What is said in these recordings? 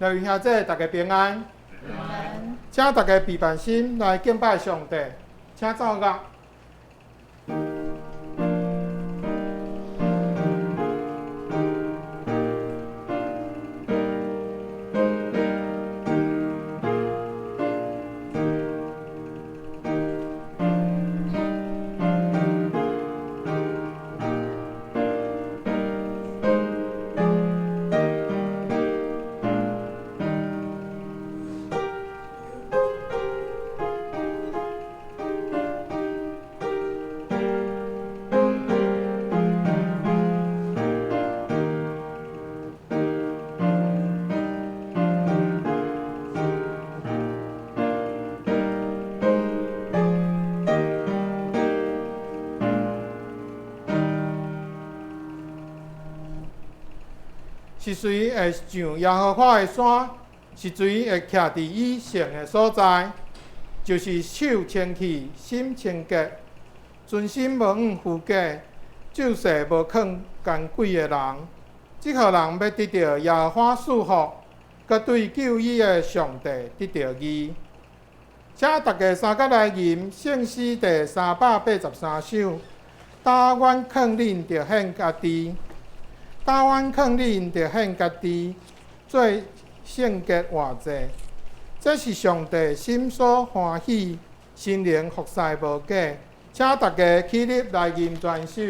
各位兄姐，大家平安。平安。请大家备办心来敬拜上帝，请奏乐。是谁会上耶和华的山？是谁会徛伫以圣的所在？就是手清气、心清洁、存心无误负假、救世无抗奸鬼的人。这号人要得到耶和华赐福，佮对救伊的上帝得到义。请大家三甲来吟圣诗第383首。但愿劝恁着献家己。但愿劝恁着献家己，做圣洁活祭，这是上帝心所欢喜，心灵服侍无假。请大家起立来吟全首。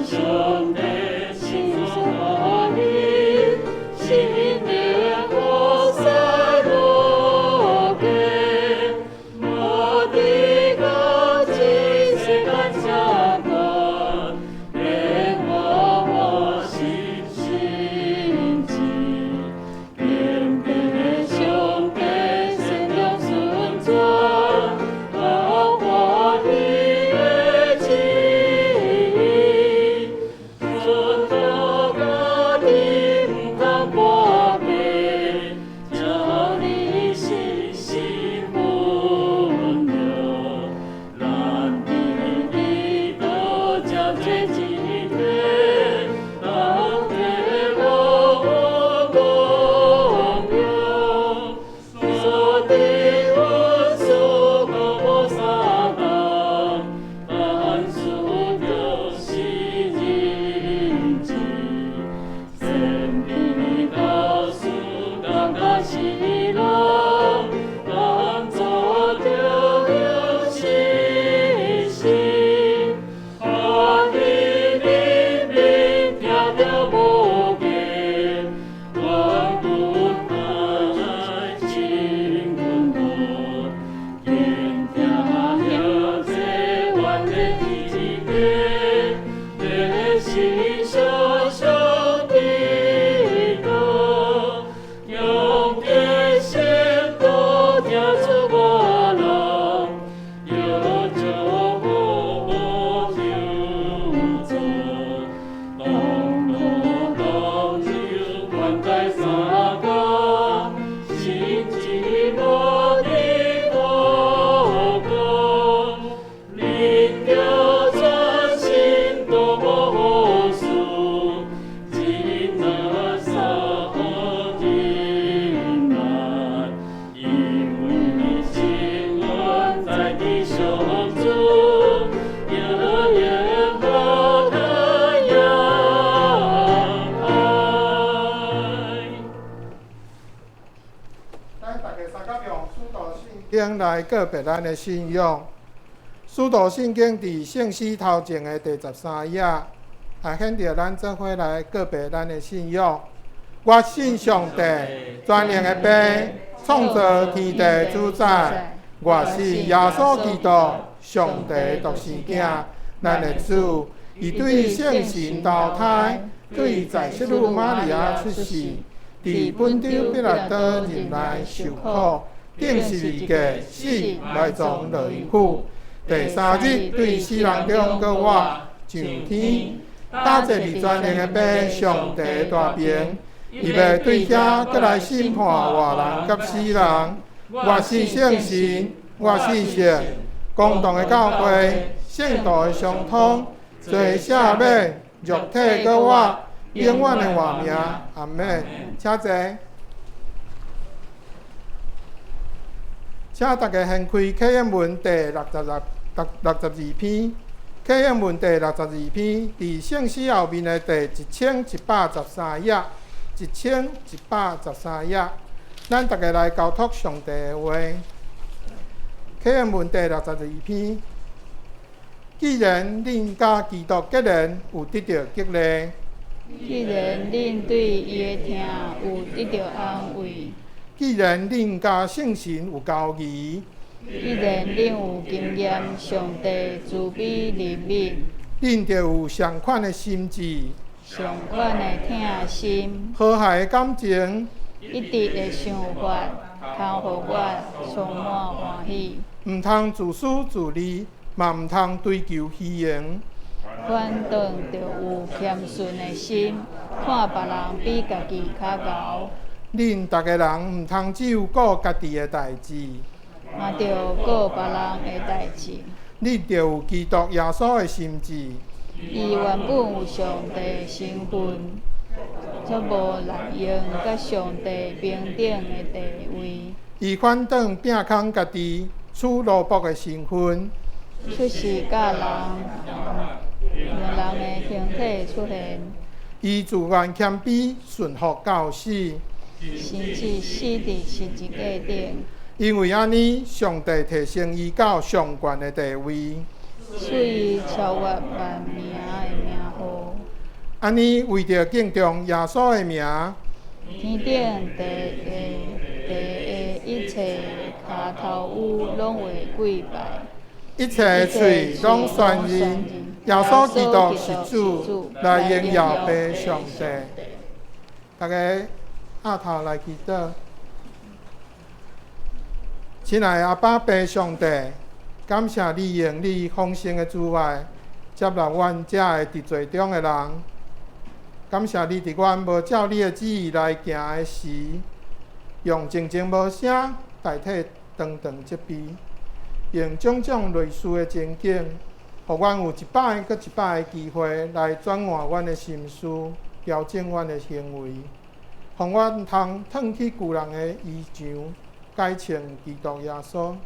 上帝心所欢喜。上主，耶和他仰爱。咱大家三角用使徒圣经来告别咱的信仰。使徒圣经伫圣诗头前的第13页，也显着咱做伙来告别咱的信仰。我信上帝，全能的爸，创造天地主宰。我信耶稣基督，上帝独生子，咱的主。伊对圣神投胎，对在世女玛利亚出世，伫本州彼拉多任内受苦，定十字架死，埋葬落阴府。第三日对死人中搁活上天，搭坐伫全能的爸上帝大边，伊要对遐搁来审判活人甲死人。我是圣神，我是圣，公道的教会，圣道的相通，做赦免，肉体搁活，永远的活命。阿门。请坐。请大家掀开启应文第62篇。启应文第62篇，伫圣诗后面的第1113页，1113页，咱大家来交托上帝的话。启应文第62篇，既然恁甲基督结连有得到激励，既然恁对伊的听有得到安慰，既然恁甲圣神有交谊，既然恁有经验上帝慈悲怜悯，恁就有相款的心志，上款的疼心，和谐的感情，一直的想法，通互我充满欢喜。毋通自私自利，嘛毋通追求虚荣。反倒着有谦逊的心，看别人比家己较高。恁逐个人毋通只有顾家己的代志，嘛着顾别人的代志。恁就有基督耶稣的心志。伊原本有上帝的身份，则无滥用甲上帝平等的地位。伊反倒摒空家己处奴仆的身份，出世甲人的形体出现，伊自愿谦卑顺服到死，甚至死伫十字架顶。因为安尼，上帝提升伊到上悬的地位，所以超越万名的名号。安尼为着敬重耶稣的名，天顶地一切骹头有拢会跪拜，一切嘴拢宣认耶稣基督是主，来荣耀爸上帝。大家下头来祈祷。亲爱的阿爸爸上帝，感谢你用你丰盛的慈爱接纳阮遮的伫罪中的人。感谢你伫阮无照你的旨意来行的时，用静静无声代替长长责备，用种种类似的情景，互阮有一摆搁一摆的机会来转换阮的心思，调整阮的行为，互阮通脱去旧人的衣裳，改穿基督耶稣。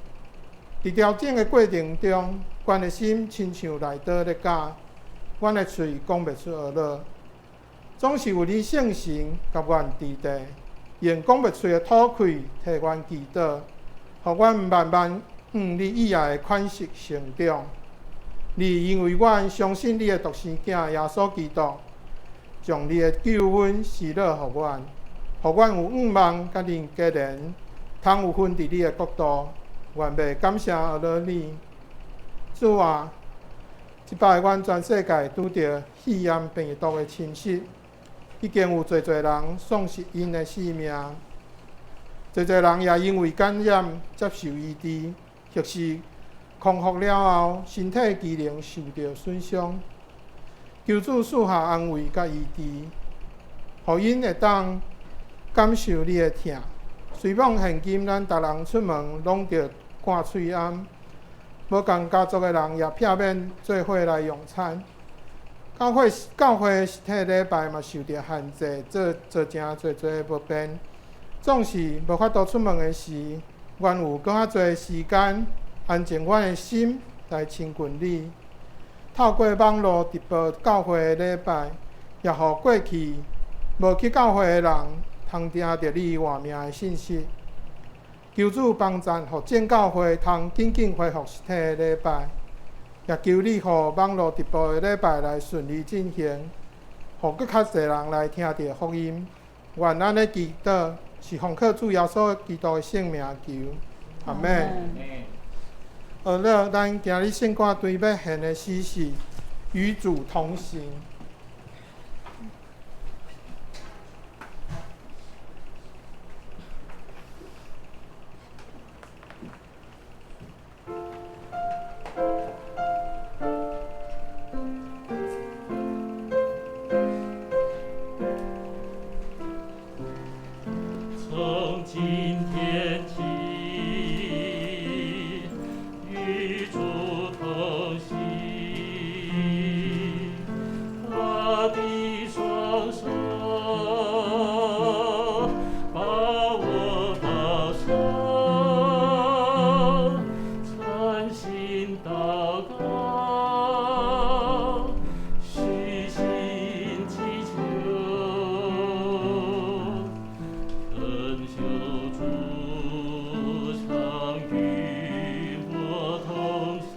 伫调整的过程中，阮的心亲像内倒咧假，阮的嘴讲袂出学乐，总是有你圣神甲阮支持，用讲袂出的吐气替阮祈祷，互阮慢慢你以外的款式成长。你因为阮相信你的独生子耶稣基督，将你的救恩施落互阮，互阮有望甲恁结连，通有份伫你的国度。愿袂感谢阿罗你，主啊！即摆阮全世界拄着肺炎病毒的侵袭，已经有侪人丧失因的性命，侪人也因为感染接受医治，或是康复了后身体机能受到损伤。求主赐下安慰甲医治，互因会当感受你的疼。虽望现今咱逐人出门拢着挂喙安，无共家族的人也避免做伙来用餐。教会实体礼拜嘛受到限制，做诚侪不便。总是无法度出门的时，愿有更较侪时间安静阮的心来亲近你。透过网络直播教会的礼拜，也互过去无去教会的人，通听到你活命的信息。求主帮助，互正教会通紧紧恢复实体的礼拜，也求你互网络直播的礼拜来顺利进行，互更较侪人来听到福音。愿咱的祈祷是奉靠主耶稣基督的圣名求，阿门。学了咱今日圣歌队要献的诗是与主同行。从今天起，与主同行，他的双手把我抱上，专心祷告，虚心祈求。恳求主常与我同行，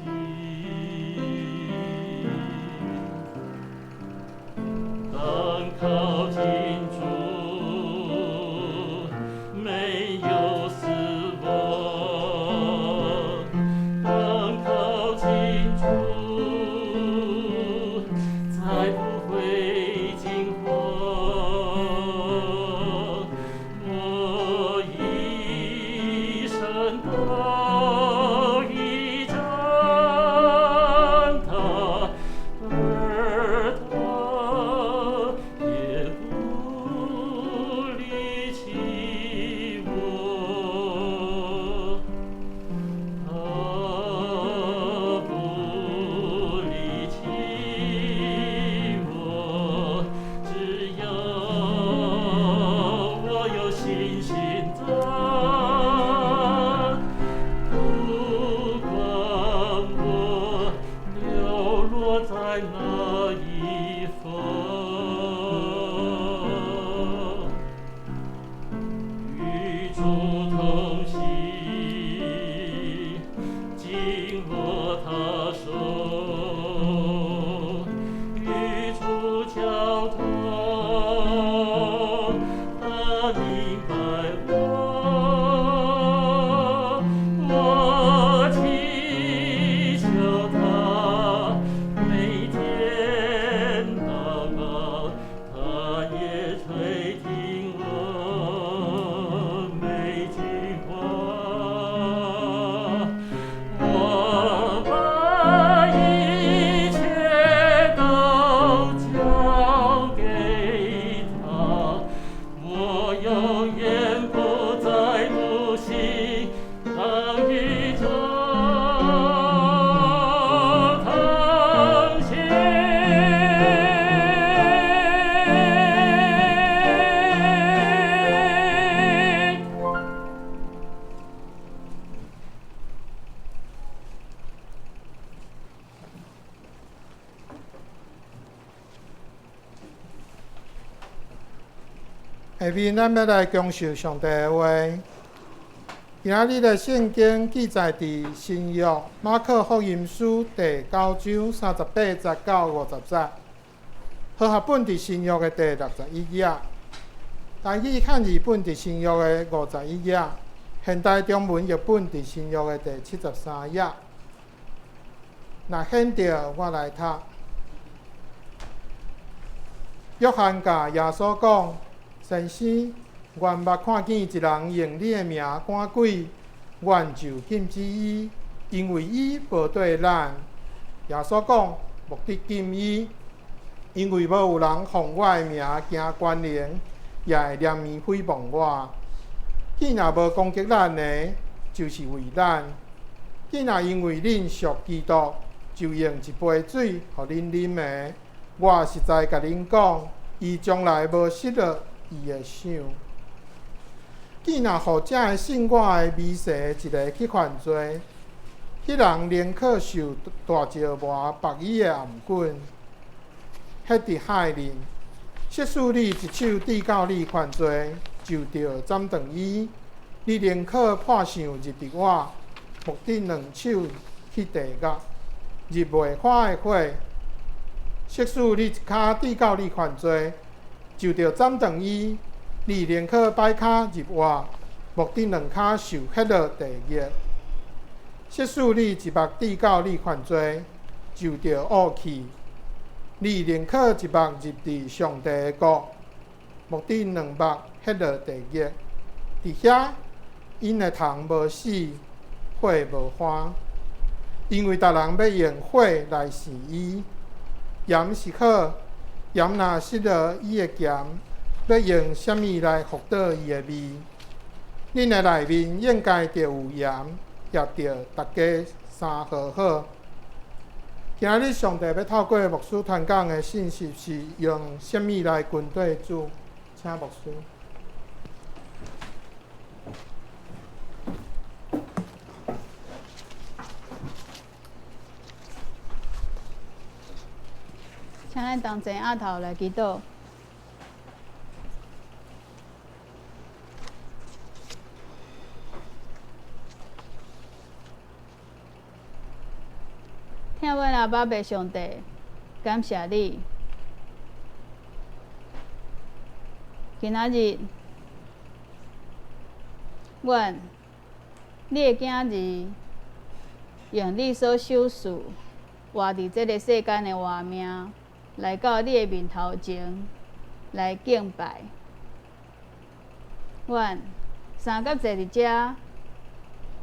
当靠近主，没有死亡；当靠近主，才不会惊慌。我一生都依仗他，而他也不离弃我，他不离弃我，只要我有信心在，不管我流落在哪一方，与主同行，紧握他手，与主交通，他明白我祈求他，每天祷告，他也垂听我每句话。我把一切都交给他，我永远不再独行，常与主同行。下面咱要来恭受上帝的话。今仔日的圣经记载伫新约马可福音书第9章38节到50节，和合本伫新约的第61页，单语汉语本伫新约的51页，现代中文译本伫新约的第73页。若显着，我来读。约翰甲耶稣讲：“先生，原捌看见一人用你的名赶鬼，原就禁止伊，因为伊无对咱。”耶稣讲：“目的禁伊，因为无有人奉我的名行关联，也会念面诽谤我。既若无攻击咱的，就是为咱；既若因为恁属基督，就用一杯水互恁啉的。我实在甲恁讲，伊将来无失落伊的想。既若互这个信我的迷失一个去犯罪，迄人宁可受大石磨白蚁的颔棍，迄伫海面。设使你一手递到你犯罪，就着斩断伊；你宁可破相入伫我，目的两手去地狱，入袂花的火。设使你一骹递到你犯罪，就着斩断伊；你宁可摆骹入我，目的两骹受迄落地狱。设使你一目递到你犯罪，就着恶气。你宁可一目入伫上帝的国，目的两目迄落地狱。伫遐，因的虫无死，火无花，因为逐人要用火来试伊。盐是好，盐若失了伊的咸，要用啥物来复倒伊的味？恁的内面应该着有盐，也着大家三和好。今日上帝要透过牧师传讲的信息是用什么来军队主？请牧师。请咱同齐额头来祈祷。听阮阿爸爸上帝，感谢你。今仔日，阮你的囝儿用你所手事活伫这个世间的活命，来到你的面头前来敬拜。阮三甲坐伫遮，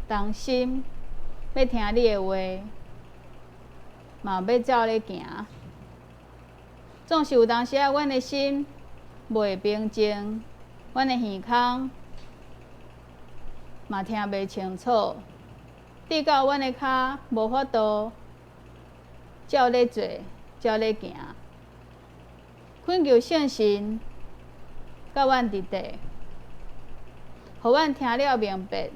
同心要听你的话。嘛要照咧行，总是有当时啊，阮的心袂平静，阮的耳孔嘛听袂清楚，滴到阮的骹无法度照咧做，照咧行。恳求圣神甲阮伫地，互阮听了明白，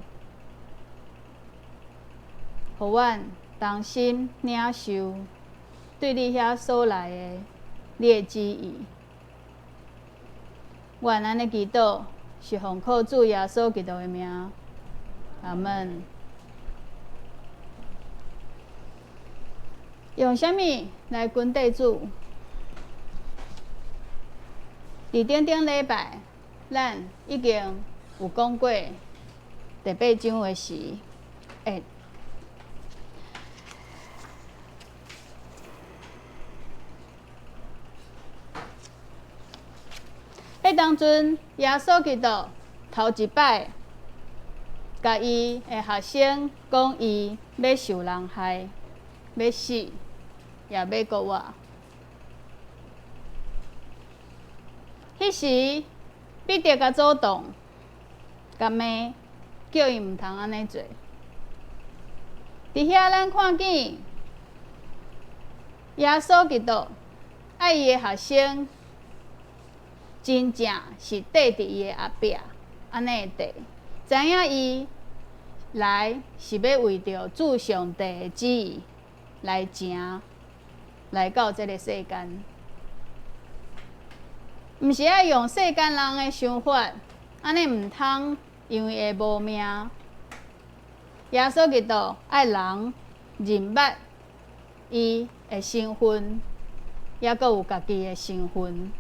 互阮同心领受对你遐所来的你的旨意。愿安尼祈祷，是奉靠主耶稣基督的名，阿门。用啥物来grund地主？伫顶顶礼拜，咱已经有讲过第8章的时，迄当阵，耶稣基督头一摆，甲伊的学生讲，伊要受人害，要死，也要搁活。迄时，彼得甲阻挡，甲骂，叫伊毋通安尼做。伫遐，咱看见耶稣基督爱伊的学生。真正是缀伫伊的后壁，安尼的缀，知影伊来是要为着主上帝的旨意来行，来到这个世间，毋是爱用世间人的想法，安尼毋通，因为会无命。耶稣基督爱人认捌伊的身份，也阁有家己的身份。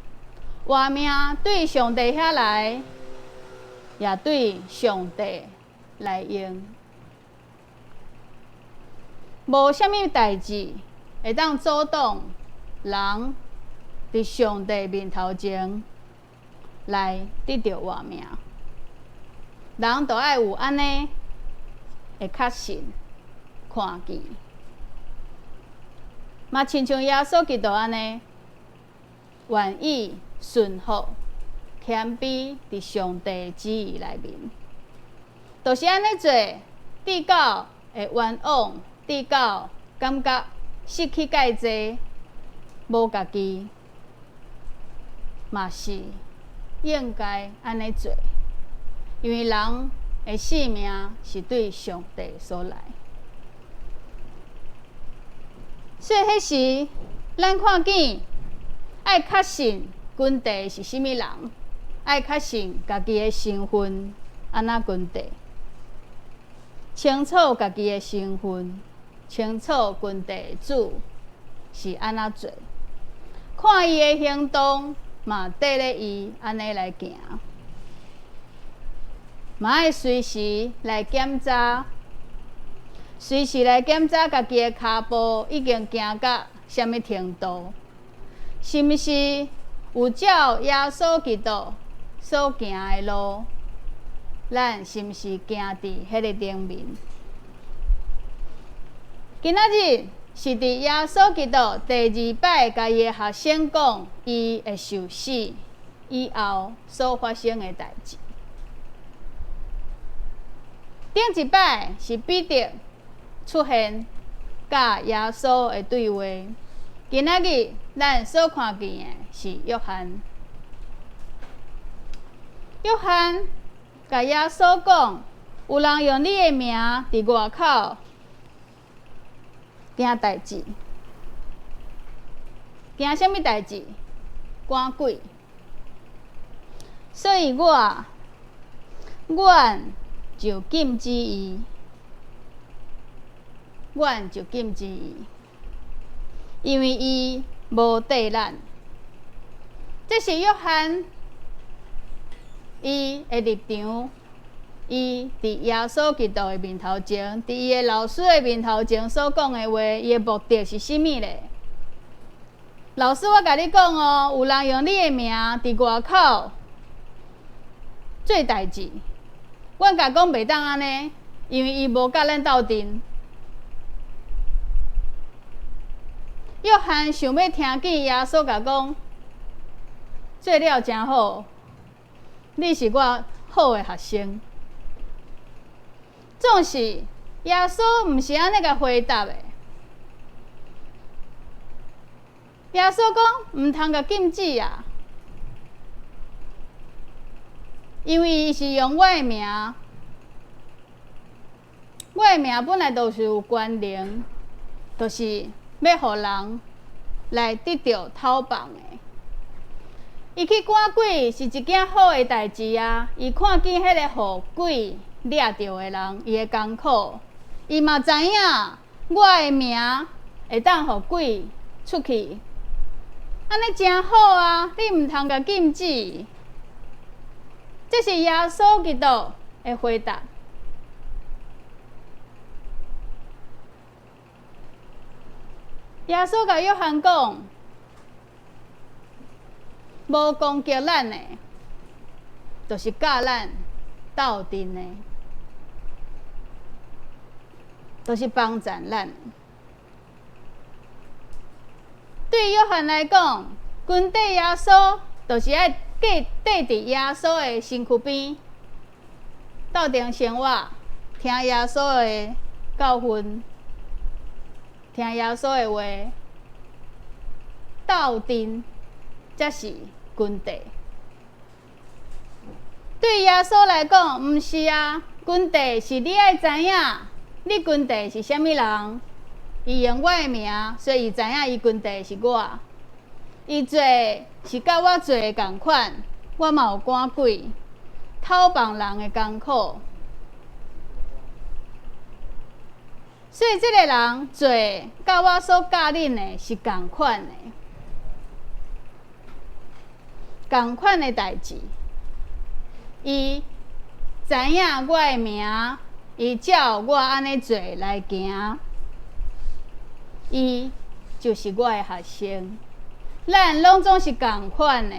活命对上帝遐来，也对上帝来用。无啥物代志会当阻挡人伫上帝面头前来得到活命。人都爱有安尼会确信、看见，嘛亲像耶稣基督安尼，愿意。顺服、谦卑伫上帝旨意内面，就是安尼做，直到会冤枉，直到感觉失去介济，无家己，嘛是应该安尼做，因为人的性命是对上帝所来。所以迄时咱看见，爱确信君帝是甚物人，爱确信家己的身份，安那君帝清楚家己的身份，清楚君帝主是安那做，看伊的行动嘛缀咧伊安尼来行，嘛爱随时来检查，随时来检查家己的骹步已经行到什么程度，是毋是有照耶稣基督所行的路，咱是毋是行伫迄个顶面？今仔日是伫耶稣基督第2摆甲伊的学生讲伊会受死以后所发生的代志。顶一摆是彼得出现甲耶稣的对话，今仔日咱所看见的是约翰。约翰甲耶稣讲，有人用你的名伫外口行代志，行什么代志？赶鬼。所以我就禁止伊，就禁止伊，因为伊无缀咱。这是约翰伊的立场。伊伫耶稣基督的面头前，伫伊的老师的面头前所讲的话，伊的目的是甚物咧？老师，我甲你讲哦，有人用你的名伫外口做代志，阮甲讲袂当安尼，因为伊无甲咱斗阵。约翰想要听见耶稣甲讲，做了真好，你是我好的学生。总是耶稣毋是安尼甲回答的。耶稣讲毋通甲禁止啊，因为伊是用我的名，我的名本来就是有关联，就是要互人来得到讨棒的。伊去赶鬼是一件好的代志啊！伊看见迄个互鬼掠着的人，伊的艰苦，伊嘛知影我的名会当互鬼出去，安尼真好啊！你毋通甲禁止。这是耶稣基督的回答。耶稣甲约翰讲，无攻击咱的，就是甲咱斗阵的，就是帮咱咱。对约翰来讲，跟缀耶稣，就是爱缀伫耶稣的身躯边，斗阵生活，听耶稣的教训，听耶稣的话，斗阵才是军队。对耶稣来讲，毋是啊，军队是你爱知影，你军队是啥物人。伊用我的名，所以伊知影伊军队是我。伊做是甲我做的共款，我嘛有赶鬼，讨帮人的艰苦。所以这个人做甲我所教恁的是共款的，共款的代志。伊知影我的名，伊照我安尼做来行，伊就是我的学生。咱拢总是共款的，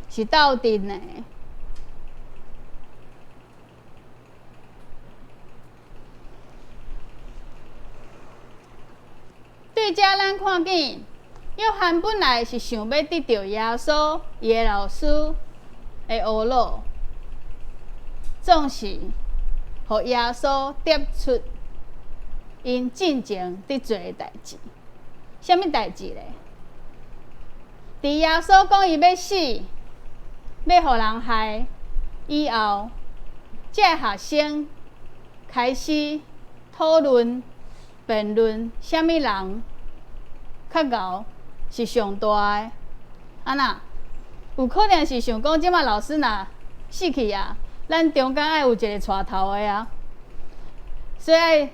是斗阵的。对遮咱看见，约翰本来是想要得到耶稣伊的老师的学路，总是互耶稣点出因进前伫做的代志。什么代志咧？伫耶稣讲伊要死，要互人害以后，这学生开始讨论辩论什么人较敖是上大的。那有可能是想讲，即马老师若死去啊，咱中间爱有一个带头的啊，所以爱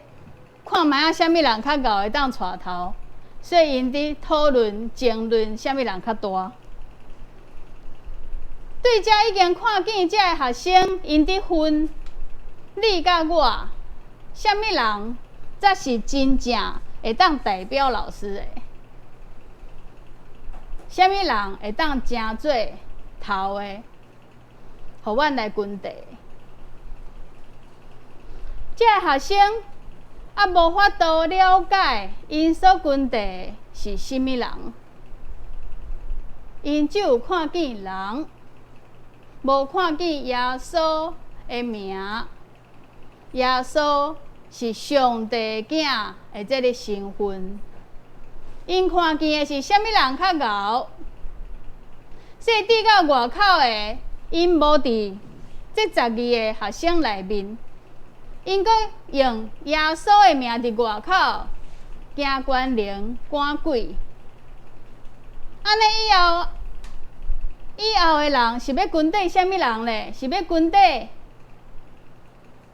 看卖啊，什么人较敖会当带头，所以因伫讨论、争论什么人较大。对遮已经看见遮个学生，因伫分你甲我，什么人才是真正会当代表老师的？什么人会当真做头的，互阮来grund地？遮个学生啊，无法度了解因所grund地是甚物人，因只有看见人，无看见耶稣的名。耶稣是上帝囝的这个身份。因看见的是什么人较敖，所以伫到外口的，因无伫这12个学生内面，因阁用耶稣的名伫外口行关灵赶鬼。安尼以后的人是要grund底什么人呢？是要grund底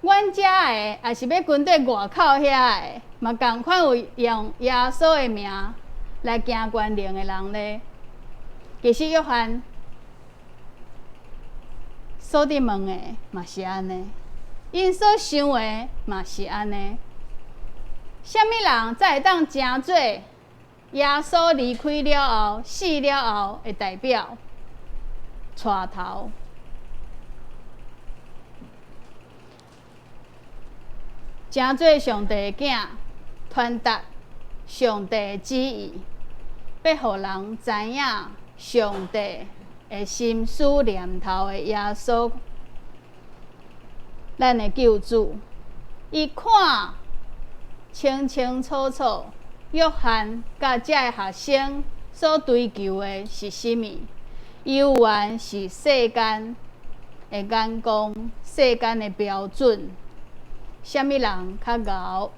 阮遮的，还是要grund底外口遐的？嘛共款有用耶稣的名来行关灵的人呢？其实约翰所伫问的嘛是安尼，因所想的嘛是安尼。什么人才会当真做耶稣离开了后、死了后的代表、带头？真做上帝的囝，传达上帝的旨意，要互人知影上帝的心思念头的耶稣，咱的救主。伊看清清楚楚，约翰甲遮个学生所追求的是甚物？有缘是世间的眼光，世间的标准。什么人较敖？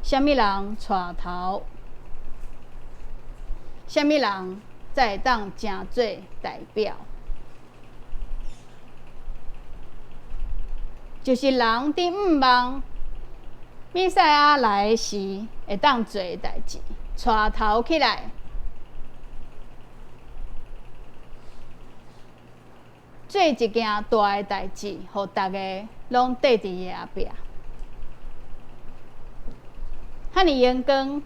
什么人带头？什么人才会当真做代表？就是人伫毋望弥赛亚来时会当做的代志，带头起来，做一件大的代志，互大家拢缀伫伊后壁。遐尼阳光，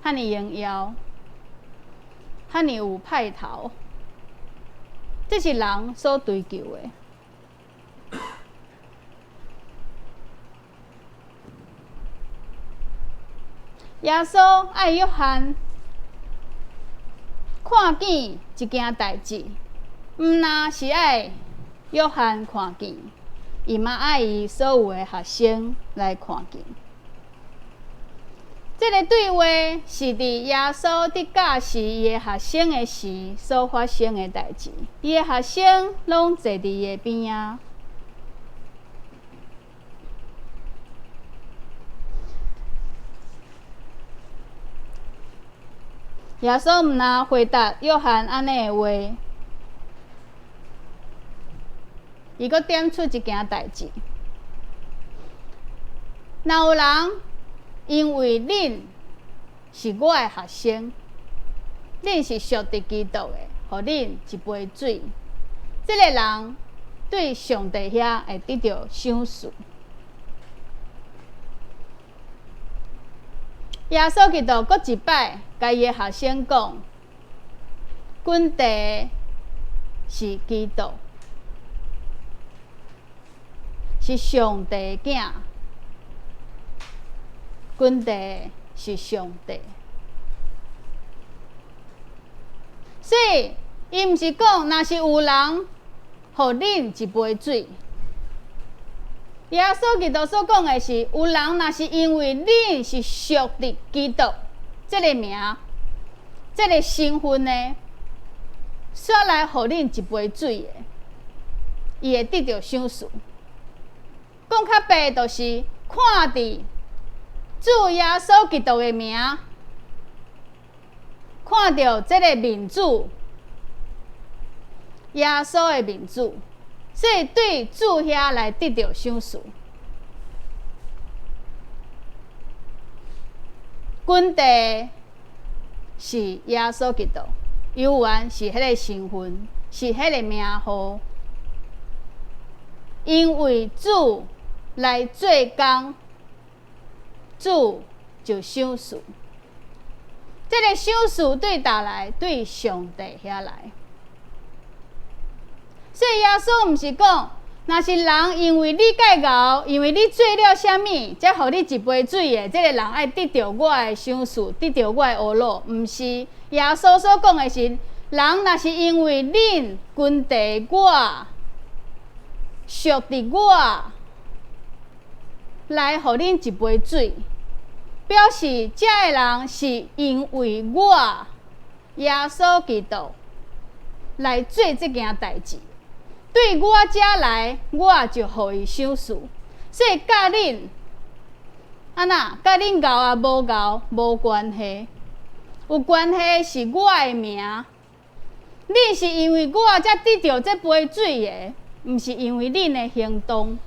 遐尼荣耀，遐尼有派头，这是人所追求的。耶稣爱约翰看见一件代志，毋那是爱约翰看见，伊嘛爱伊所有的学生来看见。这个对话是伫耶稣伫教示伊的学生的时所发生的代志，伊的学生拢坐伫伊的边仔。耶稣毋那回答约翰安尼的话，伊阁点出一件代志：若有人因为恁是我的学生，恁是属伫基督的，互恁一杯水，这个人对上帝遐会得到赏赐。耶稣基督阁一摆甲伊的学生讲，阮地是基督，是上帝囝，阮地是上帝。所以，伊毋是讲，若是有人互恁一杯水。耶稣基督所讲的是，有人若是因为恁是属伫基督这个名、这个身份呢，煞来互恁一杯水的，伊会得到赏赐。讲较白，就是看伫主耶稣基督的名，看到这个民主，耶稣的民主，所以对主遐来得到赏赐。君帝是耶稣基督，犹原是迄个身份，是迄个名号。因为主来做工，主就赏赐。这个赏赐对倒来？对上帝遐来。所以耶稣毋是讲，若是人因为你介贤，因为你做了啥物，才互你一杯水的，这个人爱得到我的赏赐，得到我的恶乐，毋是。耶稣所讲的是，人若是因为恁君地我，属伫我，来互恁一杯水，表示这个人是因为我耶稣基督来做这件代志。对我遮来，我就互伊赏赐。所以甲恁安那，甲恁贤啊无贤无关系，有关系是我的名。恁是因为我才得到这杯水的，毋是因为恁的行动。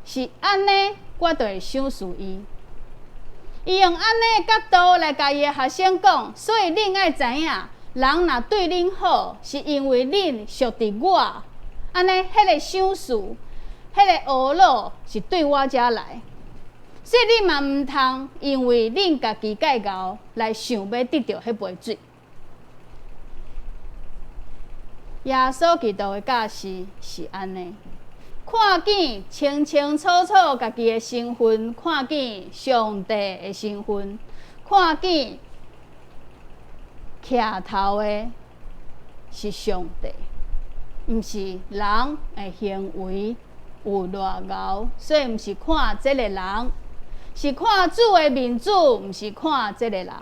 是安尼，我就会赏赐伊。伊用安尼的角度来甲伊的学生讲，所以恁爱知影。人若对恁好，是因为恁属伫我，安尼迄个赏赐，迄个恶乐是对我遮来，所以恁嘛毋通因为恁家己介贤来想要得到迄杯水。耶稣基督的教示是安尼，看见清清楚楚家己的身份，看见上帝的身份，看见。徛头的是上帝，毋是人的行为有偌贤，所以毋是看这个人，是看主的民主，毋是看这个人。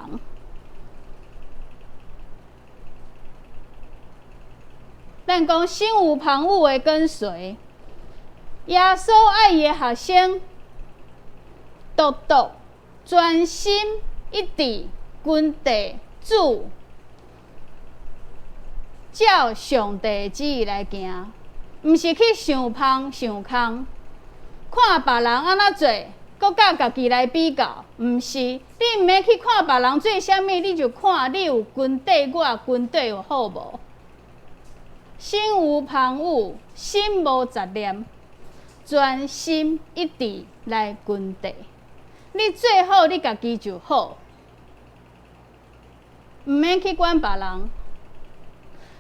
咱讲心无旁骛的跟随，耶稣爱伊的学生，独独专心一致，君地主。照上帝旨意来行，毋是去想芳想空，看别人安怎做，搁甲家己来比较，毋是。你毋免去看别人做啥物，你就看你有君对我，君对有好无？心无旁骛，心无杂念，专心一致来君地。你最好你家己就好，毋免去管别人。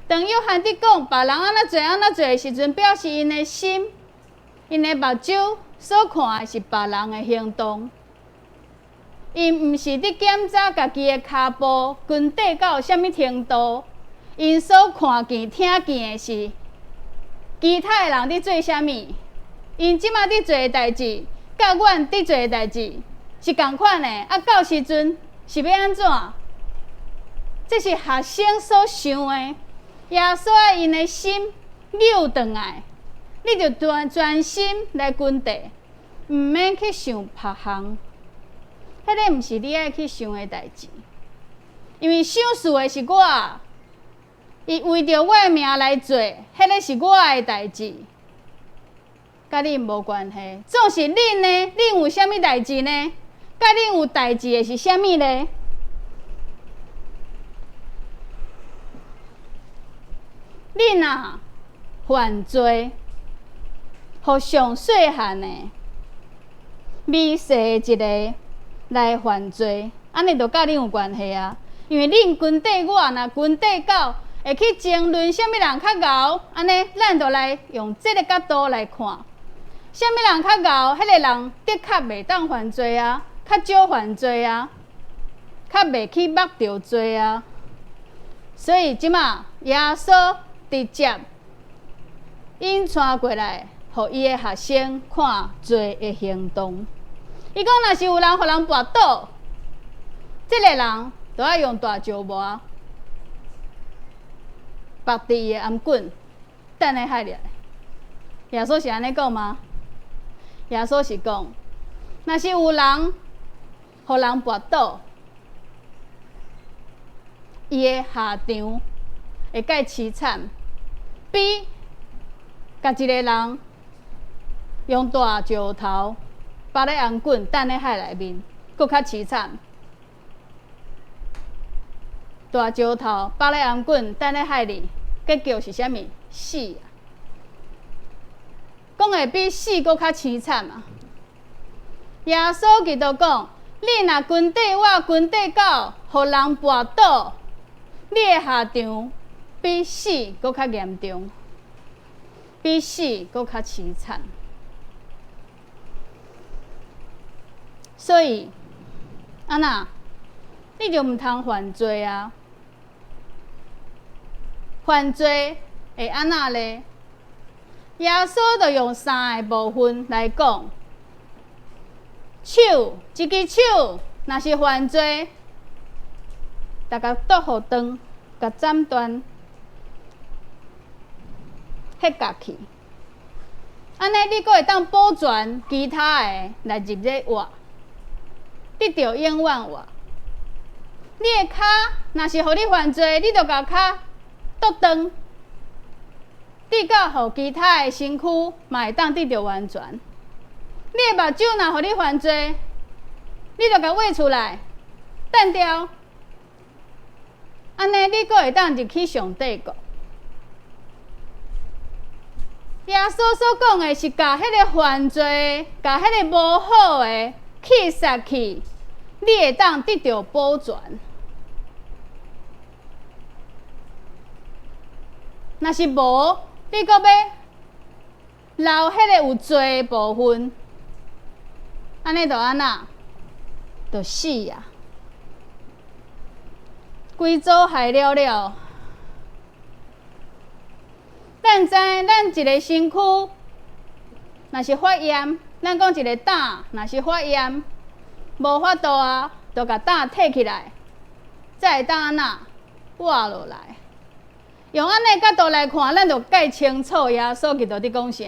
当约翰伫讲别人安怎做安怎做的时阵，表示因的心、因的目睭所看的是别人的行动，因毋是伫检查家己的骹步跟底到什么程度，因所看见、听见的是其他的人伫做啥物，因即马伫做的代志，甲阮伫做的代志是共款的，啊，到时阵是要安怎？这是学生所想的。耶稣爱因的心扭转来，你就专心来君地，毋免去想别项。迄个毋是你爱去想的代志，因为赏赐的是我，伊为着我的名来做，迄个是我的代志，甲恁无关系。总是恁呢？恁有啥物代志呢？甲恁有代志的是啥物呢？恁啊犯罪，互上细汉的、微细一个来犯罪，安尼就甲恁有关系啊。因为恁君底我，若君底狗会去争论啥物人较贤，安尼咱就来用这个角度来看，啥物人较贤，迄个人的确袂当犯罪啊，较少犯罪啊，较袂去目着罪啊。所以即马耶稣直接引传过来，互伊的学生看罪的行动。伊讲，若是有人互人跋倒，这个人就要用大石磨绑伫伊的颔棍，等下害了。耶稣是安尼讲吗？耶稣是讲，若是有人，互人跋倒，伊的下场会介凄惨，比甲一个人用大石头绑咧红棍等咧海内面，佫较凄惨。大石头绑咧红棍等咧海里，结局是啥物？死啊！讲会比死佫较凄惨啊！耶稣基督讲：你若军底我军底狗，互人跋倒，你的下场比死佫较严重，比死佫较凄惨。所以，安那，你就毋通犯罪啊！犯罪会安那咧？耶稣就用3个部分来讲。手，一只手，若是犯罪，大家剁互断，甲斩断，迄夹去。安尼你阁会当保全其他的来入咧活，你着永远活。你的骹若是互你犯罪，你着甲骹剁断，你甲互其他的身躯嘛会当得到完全。你的目睭若互你犯罪，你着甲挖出来，断掉。安尼你阁会当入去上帝国。耶稣所讲的是甲迄个犯罪、甲迄个无好的去杀去，你会当得到保全。若是无，你阁要留迄个有罪的部分。安尼就安那，就死啊！规组害了了。咱知咱一个身躯，若是发炎，咱讲一个胆，若是发炎，无法度啊，就甲胆摕起来，才会当安那活落来。用安尼角度来看，咱就介清楚耶稣基督伫讲啥。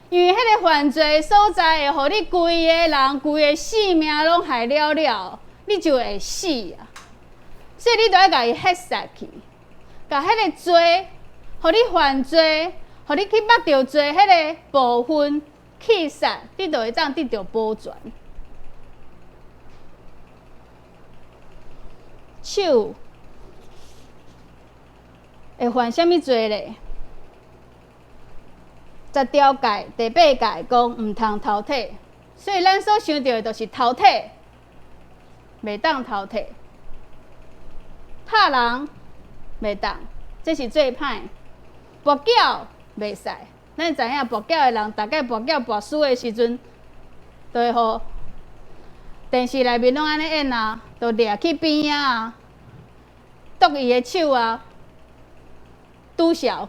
因为迄个犯罪所在会互你规个人、规个性命拢害了了，你就会死啊！所以你就要甲伊ฮ็杀去，甲迄个罪，互你犯罪，互你去捌着罪迄个部分去杀，你就会当得到保全。手会犯啥物罪咧？10条戒，第8戒讲毋通偷摕，所以咱所想到的就是偷摕，袂当偷摕，拍人袂当，这是最歹。跋筊袂使，咱知影跋筊的人，大概跋筊跋输的时阵，就会互电视内面拢安尼演啊，就掠去边仔啊，剁伊的手啊，拄潲，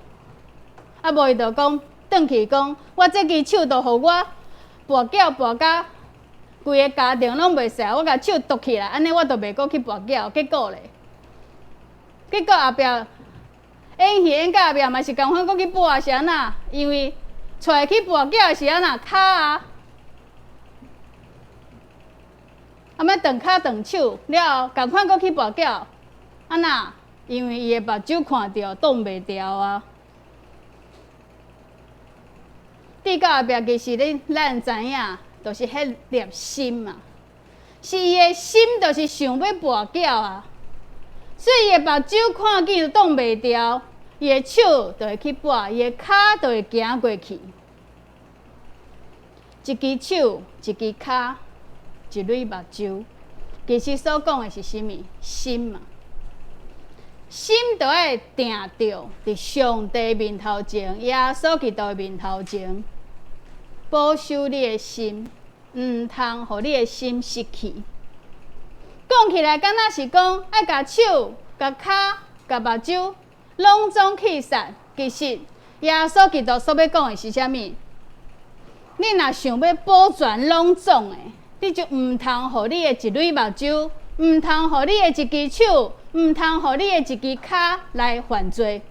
啊无伊就讲。转去讲，我这支手就互我跋筊跋甲规个家庭拢袂使，我甲手剁起来，安尼我就袂阁去跋筊。结果咧，结果后壁演戏演到后壁嘛是共款阁去跋啊是安那？因为出来去跋筊是安那骹啊，啊尾断骹断手了后，共款阁去跋筊，安那？因为伊的目睭看着挡袂牢啊。伫到后壁，其实咱知影，就是迄粒心嘛，是伊的心，就是想要跋筊啊。所以伊的目睭看见就挡袂牢，伊的手就会去跋，伊的骹就会行过去。一只手，一只骹，一蕊目睭，其实所讲的是啥物？心嘛。心就要定着伫上帝面头前，耶稣基督的面头前，保守你的心，毋通互你的心失去。讲起来，敢若是讲爱甲手、甲骹、甲目睭拢总去杀。其实耶稣基督所要讲的是啥物？你若想要保全拢总的，你就毋通互你的一蕊目睭，毋通互你的一只手。毋通互你的一只骹来犯罪，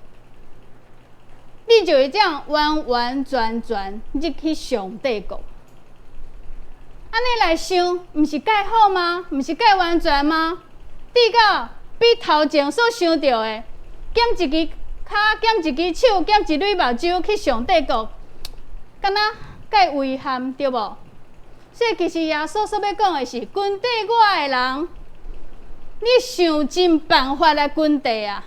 你就会这样完完全全入去上帝国。啊，尼来想，毋是介好吗？毋是介完全吗？至到比头前所想到的，减一支脚，减一支手，减一蕊目睭去上帝国，敢若介遗憾，对无？所以其实耶稣所要讲的是，军地外的人，你想尽办法来军地啊，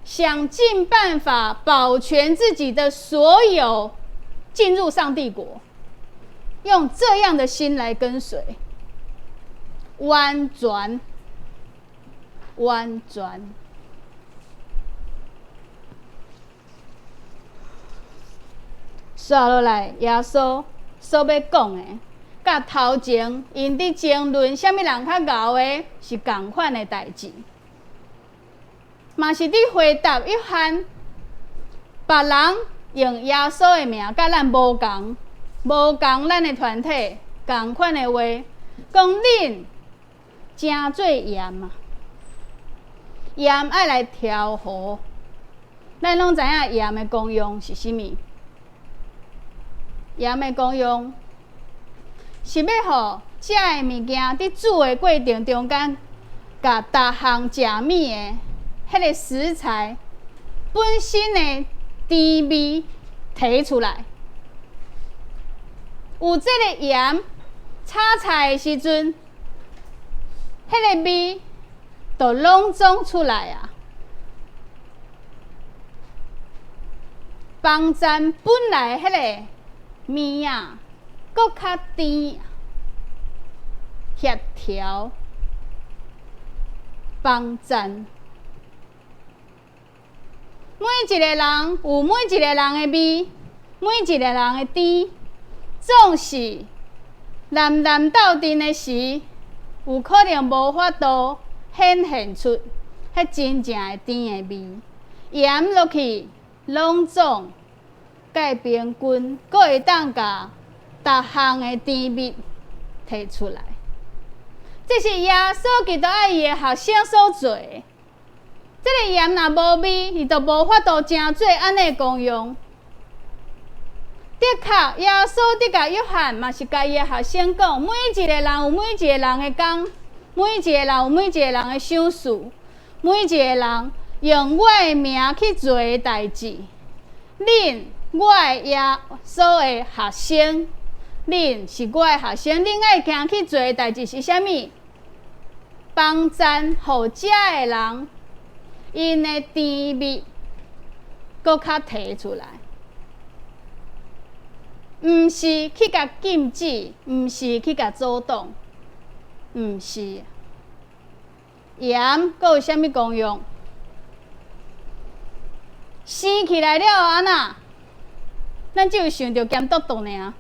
想尽办法保全自己的所有，进入上帝国，用这样的心来跟随，完全。刷落来，耶稣所要讲的，甲头前因伫争论啥物人较牛的，是同款的代志，嘛是伫回答约翰，别人用耶稣的名，甲咱无共咱的团体同款的话，讲恁真做盐啊！盐爱来调和，咱拢知影盐的功用是啥物？盐的功用是要互食的物件伫煮的过程中间，甲逐项食物的迄个食材本身的甜味提出来。有这个盐炒菜的时阵，迄个味就拢总出来啊！帮咱本来迄个面啊，搁较甜，协调帮咱。每一个人有每一个人的味，每一个人的甜，总是南斗阵的时，有可能无法度显现出迄真正的甜的味。盐落去，拢总介平均，阁会当甲逐项的甜味摕出来。这是耶稣基督爱伊的学生所做的。这个盐若无味，伊就无法度真做安尼功用。的确，耶稣伫甲约翰嘛是甲伊的学生讲，每一个人有每一个人的工，每一个人有每一个人的想事，每一个人用我的名去做的代志。恁，我的耶稣的学生，恁是我的学生，恁爱行去做的代志是啥物？帮赞互食的人，因的甜味搁较提出来。毋是去甲禁止，毋是去甲阻挡，毋是。盐搁有啥物功用？生起来了后安那？咱只有想着咸笃笃尔。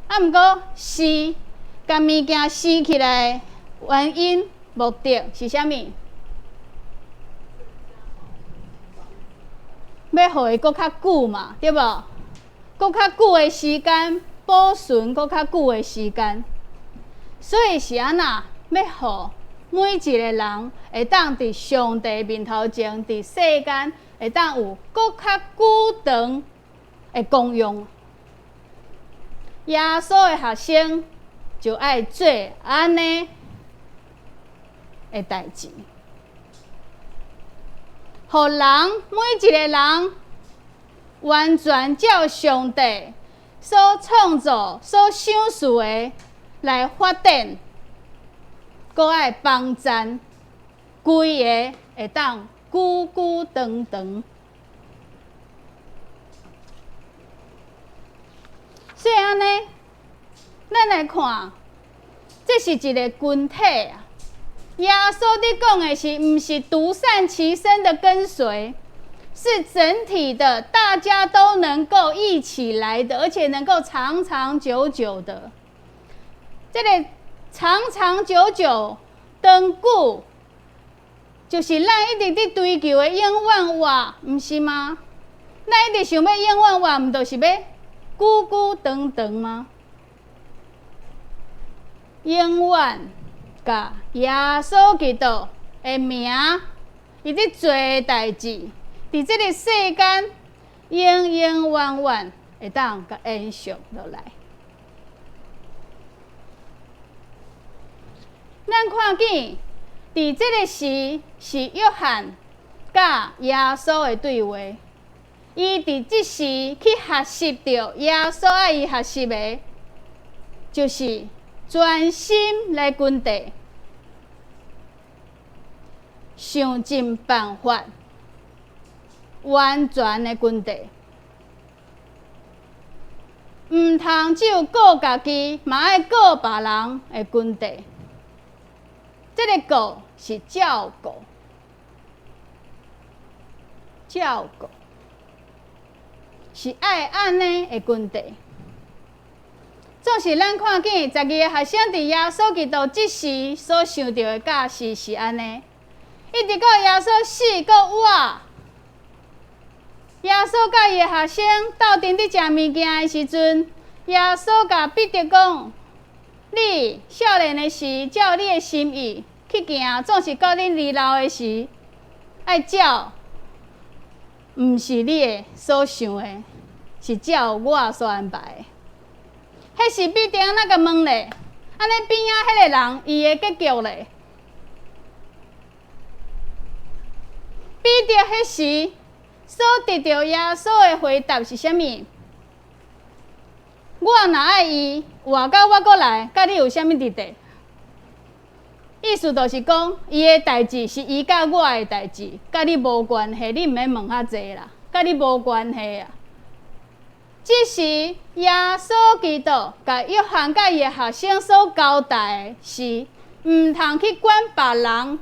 啊，毋过生甲物件生起来原因目的是啥物？要互伊搁较久嘛，对无？搁较久的时间，保存搁较久的时间，所以是安那要互每一个人会当伫上帝面头前，伫世间会当有搁较久长的功用。耶稣的学生就爱做安尼的代志，互人每一个人完全照上帝所创造、所想事的来发展，搁爱帮赞，规个会当久久长长。所以安尼，咱来看，这是一个群体啊。耶稣伫讲的是，毋是独善其身的跟随。是整体的，大家都能够一起来的，而且能够长长久久的。这个长长久久、长久，就是咱一直伫追求的永远活，毋是吗？咱一直想要永远活，毋就是要久久长长吗？永远甲耶稣基督的名，伊伫做的代志。伫这个世间，永永远远会当甲延续落来。咱看见，伫这个时是约翰甲耶稣的对话。伊伫即时去学习到耶稣爱伊学习的，就是专心来grund地，想尽办法，完全的grund地。毋通只有顾家己，嘛爱顾别人的grund地。这个顾是照顾，照顾。是爱安尼的grund地，总是咱看见12个学生伫耶稣基督即时所想到的教示是安尼，一直到耶稣死搁活，耶稣甲伊的学生斗阵伫食物件的时阵，耶稣甲彼得讲：你少年的时，照你的心意去行，总是到恁年老的时，爱照。毋是你的所想的，是照我所安排的。迄时彼得安怎甲问咧？安尼边仔迄个人伊的结局咧？彼得迄时所得到耶稣的回答是啥物？我若爱伊，活到我过来，甲你有啥物直地？意思就是讲，伊的代志是伊甲我的代志，甲你无关系，你毋免问遐济啦，甲你无关系啊。即时耶稣基督甲约翰甲伊的学生所交代的是，毋通去管别人，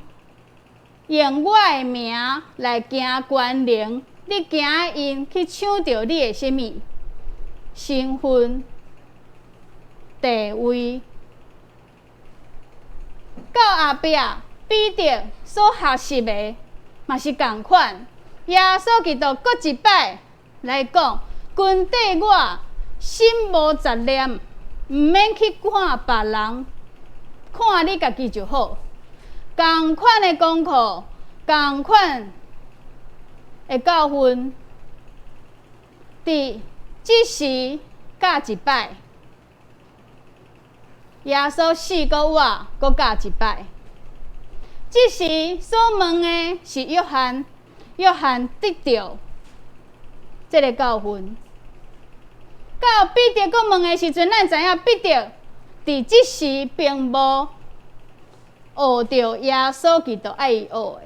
用我的名来行权能，你惊因去抢着你的啥物身份、地位。到后壁，彼得所学习的嘛是共款。耶稣基督搁一摆来讲，跟底我心无杂念，毋免去看别人，看你家己就好。共款的功课，共款的教训，伫即时教一摆。耶稣死搁活，搁教一摆。即时所问的是约翰，约翰得到这个教训。到彼得搁问的时阵，咱知影彼得伫即时并无学到耶稣基督爱伊学的，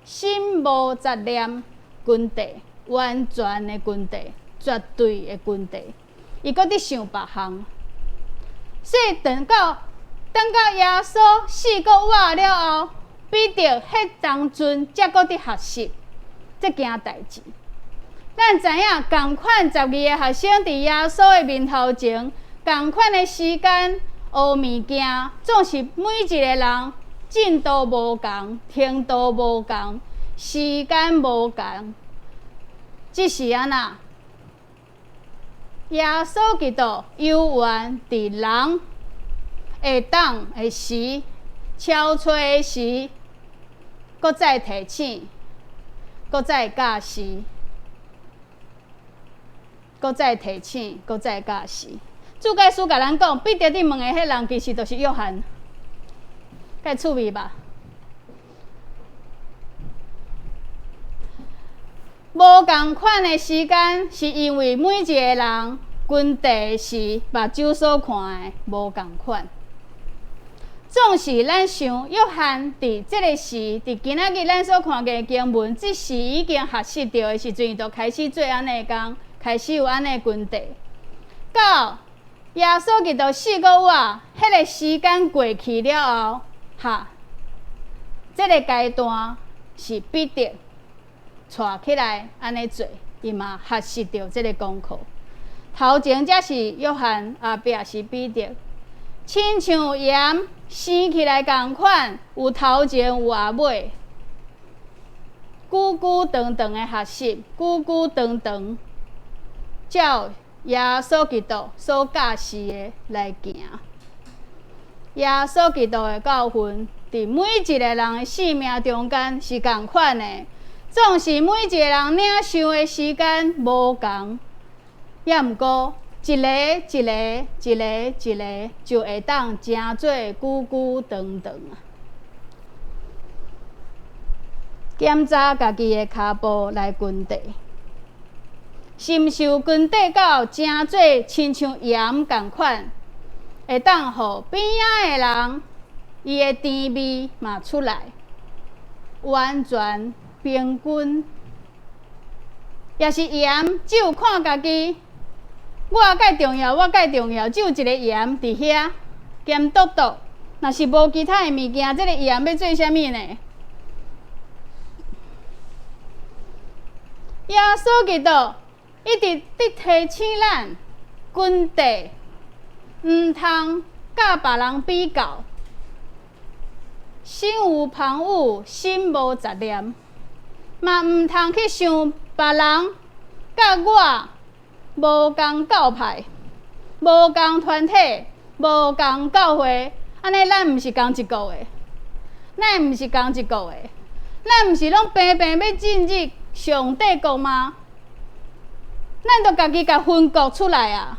心无杂念，grund地，完全的grund地，绝对的grund地。伊搁伫想别项。所以等到耶稣死搁活了后，彼得迄当阵才搁伫学习这件代志。咱知影，共款12个学生伫耶稣的面头前，共款的时间学物件，总是每一个人进度无共，程度无共，时间无共，只是安那。耶稣基督有缘伫人会当的时，超吹的时，搁再提醒，搁再教示，搁再提醒，搁再教示。主解书甲咱讲，彼得伫问的迄人，其实就是约翰，介趣味吧？无共款的时间，是因为每一个人grund地时目睭所看的无共款。总是咱想，约翰伫即个时，伫今仔日咱所看见的经文，即时已经学习到的时阵，伊就开始做安尼工，开始有安尼grund地。到耶稣基督死搁活，迄个时间过去了后，即个阶段是彼得带起来安尼做，伊嘛学习到即个功课。头前才是约翰，后壁是彼得，亲像盐生起来共款，有头前有后尾，久久长长的学习，久久长长，照耶稣基督所教示的来行。耶稣基督的教训，伫每一个人的生命中间是共款的，总是每一个人领受的时间无共，也毋过一个一个一个一个，就会当真做久久长长啊。检查家己的骹步来滚地，深受滚地到真做亲像盐共款，会当互边仔的人伊的甜味嘛出来，完全平均。也是盐，只有看家己，我介重要，我介重要，只有一个盐伫遐咸笃笃。若是无其他的物件，这个盐要做啥物呢？耶稣基督一直伫提醒咱，滚地毋通甲别人比较，心无旁骛，心无杂念，嘛毋通去想别人甲我无共教派、无共团体、无共教会，安尼咱毋是同一个的，咱毋是同一个的，咱毋是拢平平要进入上帝国吗？咱著家己甲分国出来啊！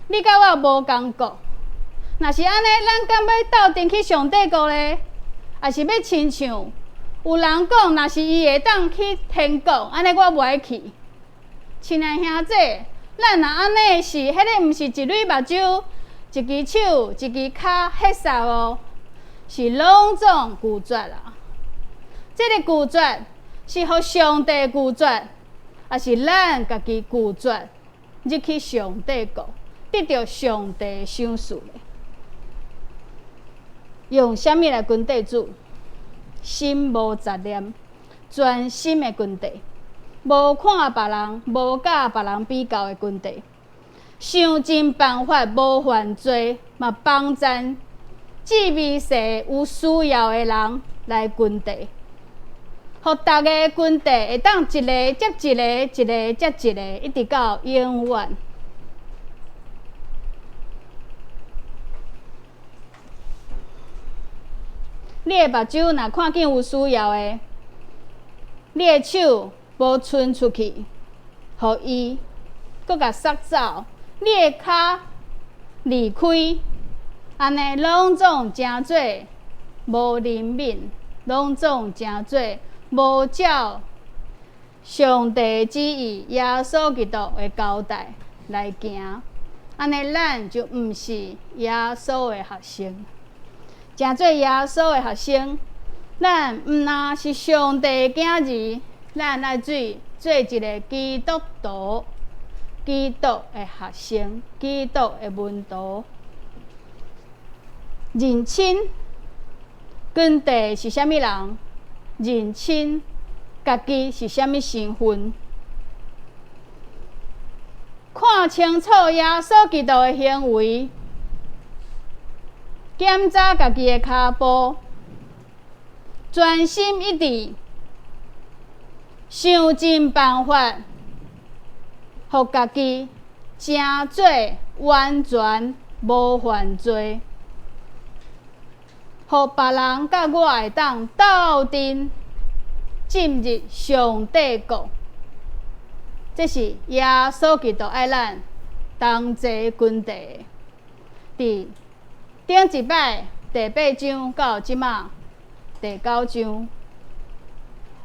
你甲我无共国，若是安尼，咱敢要斗阵去上帝国呢？还是要亲像有人讲，若是伊会当去天国，安尼我无爱去。亲爱兄姐，咱若安尼是，迄个毋是一蕊目睭、一支手、一支骹迄煞哦，是拢总拒绝啦。这个拒绝是互上帝拒绝，还是咱家己拒绝入去上帝国，得到上帝赏赐咧？用啥物来滚地主？心无杂念，专心的滚地，无看别人，无甲别人比较的滚地，想尽办法无犯罪，嘛帮赞志味世有需要的人来滚地，互大家滚地会当一个接一个，一个接一个，一直到永远。你的目睭若看见有需要的，你的手无伸出去，互伊搁甲塞走，你的骹离开，安尼拢总真做无灵敏，拢总真做无照上帝旨意、耶稣基督的交代来行，安尼咱就毋是耶稣的学生。真做耶稣的学生，咱毋但是上帝的囝儿，咱爱做一个基督徒、基督的学生、基督的门徒。认清跟地是啥物人，认清家己是啥物身份，看清楚耶稣基督的行为。检查家己的骹步，专心一致，想尽办法，互家己真做完全无犯罪，互别人甲我会当斗阵进入上帝国。这是耶稣基督爱咱同齐滚地伫顶一摆第8章到即马第9章，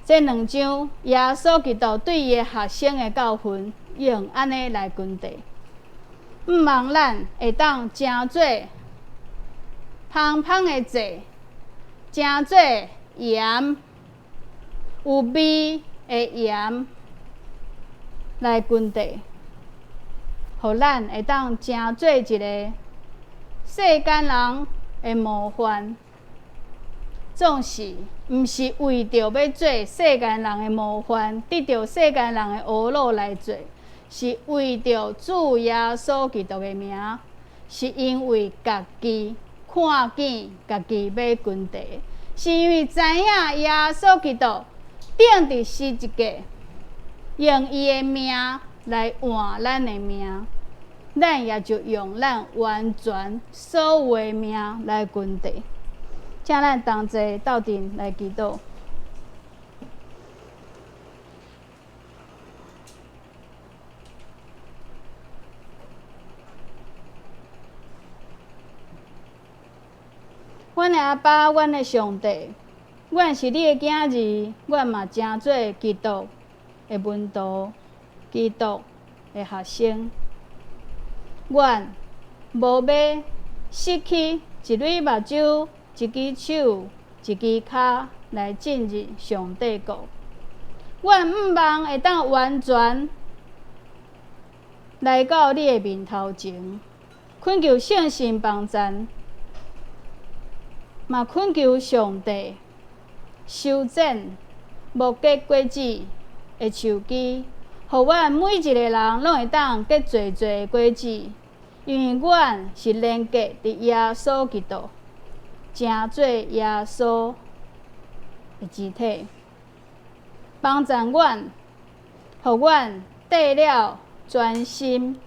这2章耶稣基督对伊的学生的教训，用安尼来滚地。毋望咱会当真做芳芳的济，真做盐有味的盐来滚地，互咱会当真做一个世间人的模范，总是毋是为着要做世间人的模范，得到世间人的学路来做，是为着主耶稣基督的名，是因为家己看见家己要滚地，是因为知影耶稣基督顶伫十字架，用伊的命来换咱的命。咱也就用咱完全所有的命来滚地，请咱同齐斗阵来祈祷。阮的阿爸，阮的上帝，阮是你的囝儿，阮嘛诚做基督的门徒，基督的学生。阮无要失去一蕊目睭、一只手、一只骹来进入上帝国。阮毋望会当完全来到你的面头前，恳求圣神帮赞，嘛恳求上帝修正无结果子的树枝，互阮每一个人拢会当结侪侪的果子，因为阮是连结伫耶稣基督，成做耶稣的肢体。帮助阮，互阮得了专心，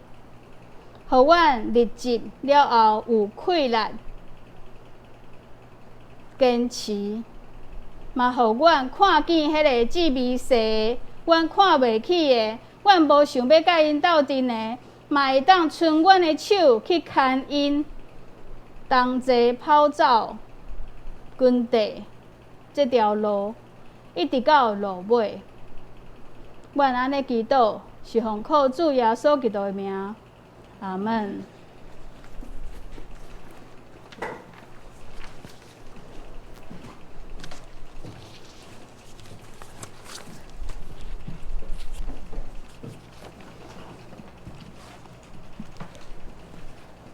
互阮日积了后有气力、坚持，嘛互阮看见迄个志味细，阮看袂起的，阮无想要甲因斗阵的，嘛会当伸阮的手去牵因，同齐跑走军地这条路。一直到落尾，阮安尼祈祷，是奉靠主耶稣基督的名，阿门。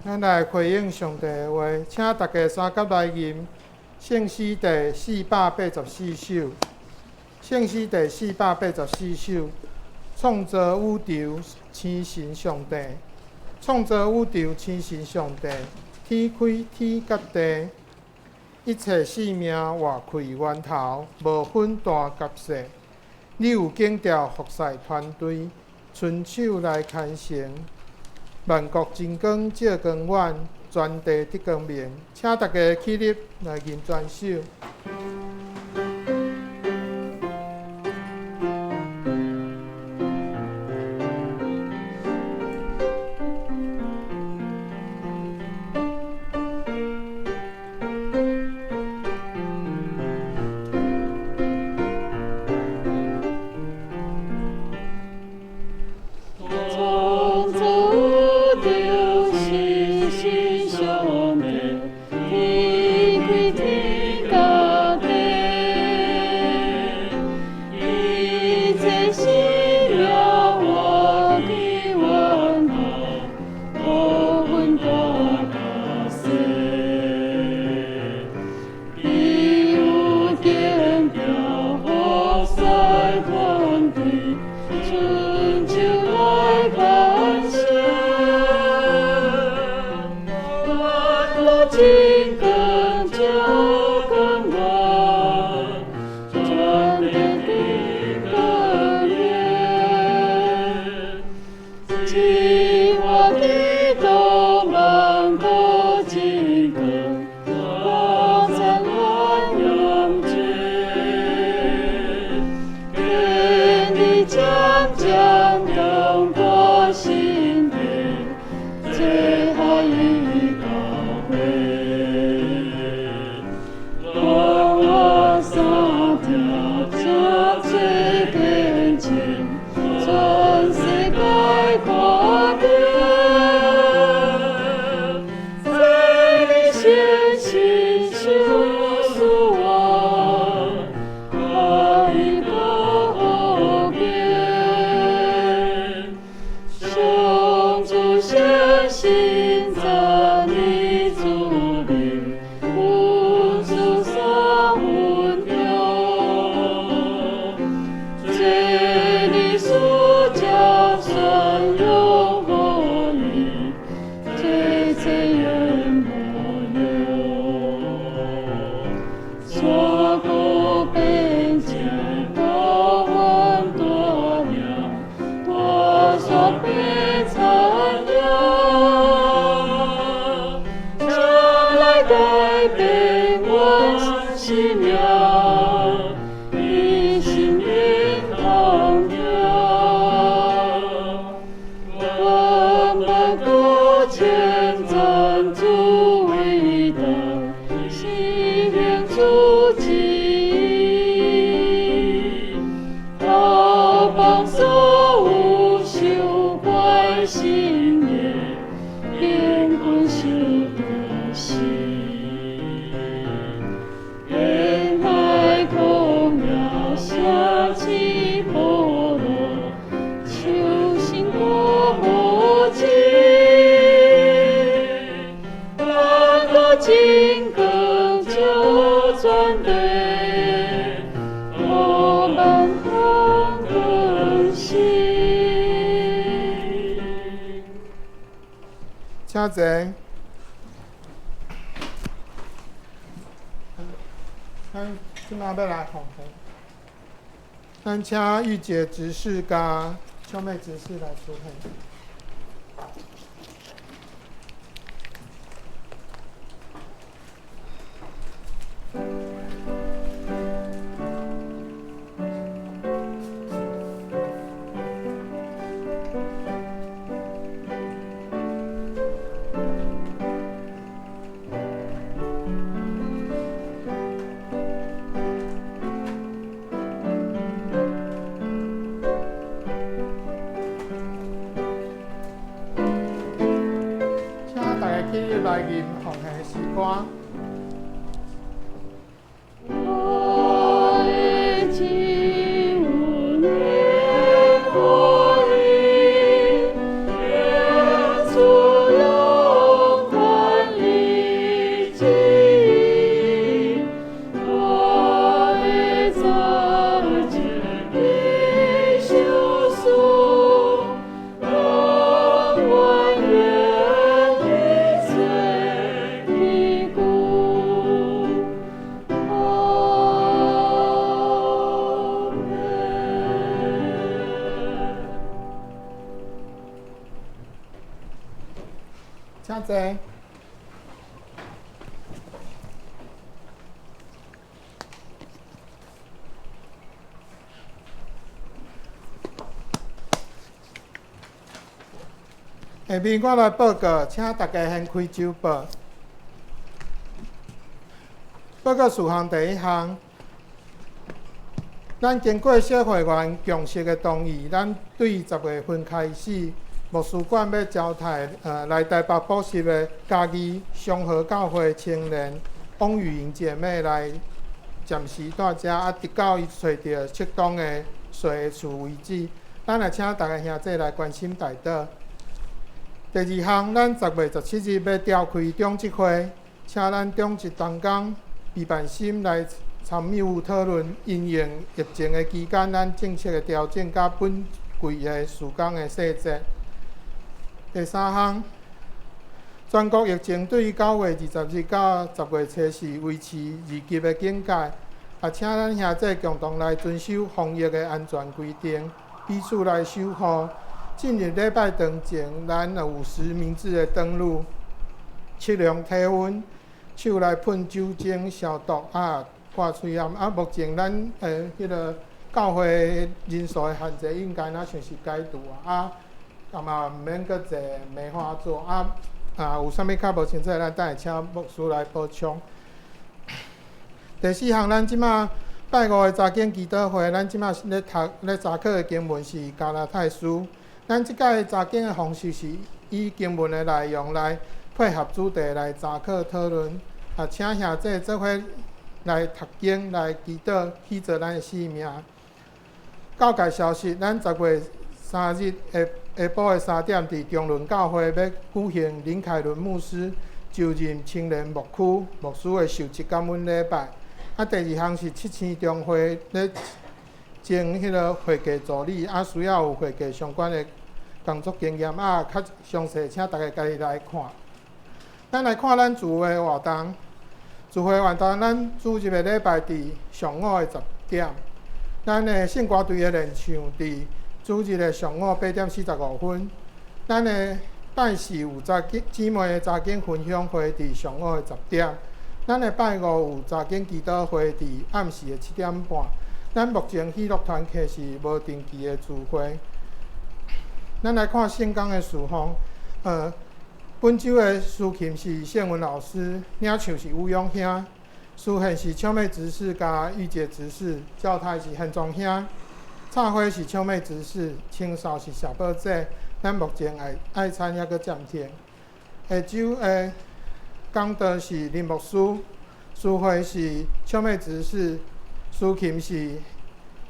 咱来回应上帝的话，请大家三甲来吟圣诗第484首。圣诗第484首，创造宇宙，称神上帝；创造宇宙，称神上帝。天开天甲地，一切生命活开源头，无分大甲小。你有警调服侍团队，伸手来牵绳。万国真光照光远，全地得光明。请大家起立来吟全首。前瞻主伟大。今更就转对，我们同更新。请坐。咱即马要来奉献，咱请玉姐执事甲秋妹执事来出现。来吟奉献诗歌。请坐。下面我来报告，请大家先开周报。报告事项第一项，咱经过小会员共识的同意，咱对10月份开始。牧师馆要招待来台北补习的嘉义双和教会青年王雨莹姐妹来暂时住遮，直到伊找到适当的睡的厝为止。咱来请大家兄弟来关心大道。第二项，咱10月17日要召开中职会，请咱中职同工备办心来参与讨论因应疫情的期间，咱政策的调整甲本季的施工的细节。第三项，全国疫情对9月20日到10月初4维持2级的警戒，也请咱兄弟共同来遵守防疫的安全规定，彼此来守护。进入礼拜堂前，咱有实名制的登录，测量体温，手来喷酒精消毒挂喙炎。目前咱迄个教会人数的限制应该若算是解除嘛毋免搁坐梅花座有啥物较无清楚，咱等下请牧师来补充。第四项，咱即马拜五的查经祈祷会，咱即马咧查考的经文是加拉太书。咱即届查经的方式是以经文的内容来配合主题来查考讨论，请兄弟做伙来读经来祈祷，起做咱的性命。教界消息，咱10月3日下晡的3点，伫中仑教会要举行林凯伦牧师就任青年牧区牧师的受职感恩礼拜。第二项是7星中会咧征迄个会计助理，需要有会计相关的工作经验较详细，请大家家己来看。咱来看咱聚会活动，聚会活动咱主日的礼拜伫上午的10点，咱的圣歌队的练唱伫主日的上午8点45分，咱的拜四有姊妹的查经分享会伫上午的10点，咱的拜五有查经祈祷会伫暗时的7点半。咱目前喜乐团契是无定期的聚会。咱来看圣工的事项，本周的司琴是宪文老师，领唱是吴勇兄，司献是秋妹执事加玉姐执事，教台是汉庄兄。插花是秋妹执事，清扫是小宝姐。咱目前爱餐还阁暂停。下周的讲道是林牧师，司会是秋妹执事，司琴是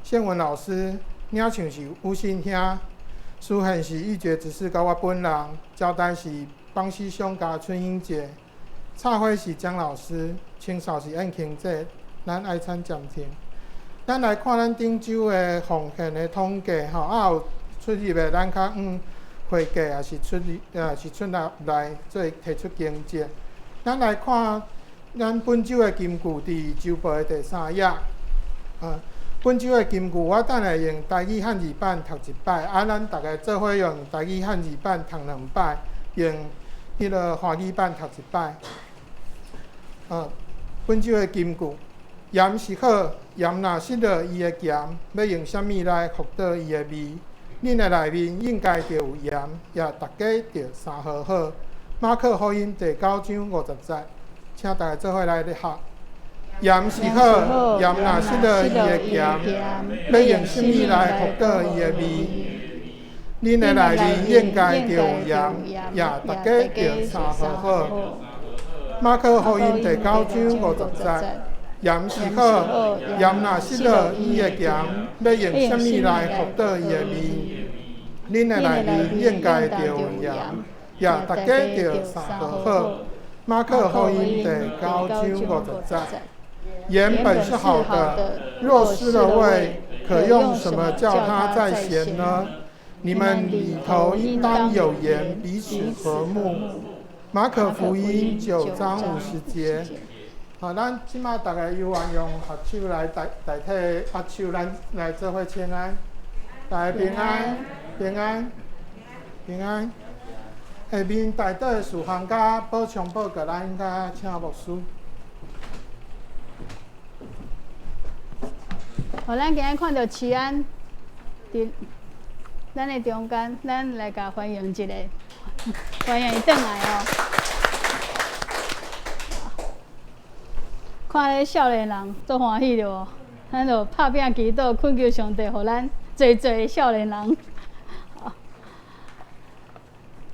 宪文老师，领唱是吴信兄，司献是玉珏执事甲我本人，交代是邦师兄加春英姐，插花是江老师，清扫是按庆姐，咱爱参暂停。咱来看咱顶周的奉献的统计吼，有出入的咱较会计也是出来做提出经济。咱来看咱本周的金句，伫周报的第3页。本周的金句，我等下用台语汉字版读一摆，咱大家做伙用台语汉字版读2摆，用迄个华语版读一摆。本周的金句。盐是好，盐若失了伊的咸，要用啥物来获得伊的味？恁的内面应该着有盐，也大家着三好好。马可福音第9章50节，请大家做伙来学。盐是好，盐若失了伊的咸，要用啥物来获得伊的味？恁的内面应该着有盐，也大家着三好好。马可福音第9章50节。盐是好，盐若失了伊的咸，要用啥物来获得伊的味？恁的内面应该着有盐，也大家着三好好。马可福音第9章50节。盐本是好的，若失了味，可用什么叫它再咸呢？你们里头应当有盐，彼此和睦。马可福音9章50节。咱即马大家有缘用合手来代替握手，咱来做伙请安，大家平安，平安，平安。下面带倒的事项甲补充报告，咱甲请牧师。咱今日看到齐安伫咱的中间，咱来甲欢迎一下，欢迎伊转来哦。看迄少年人足欢喜着哦，咱就拍拼祈祷，恳求上帝，互咱侪少年人。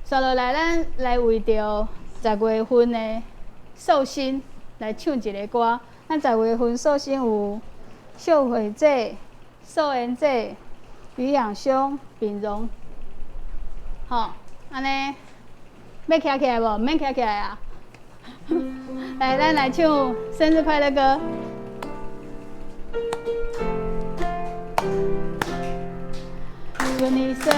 接落来，咱来为着10月份的寿星来唱一个歌。咱10月份寿星有秀慧姐、寿妍姐、于养兄、秉荣，吼，安尼要徛起来无？毋免徛起来啊！来，咱来唱生日快乐歌。祝你生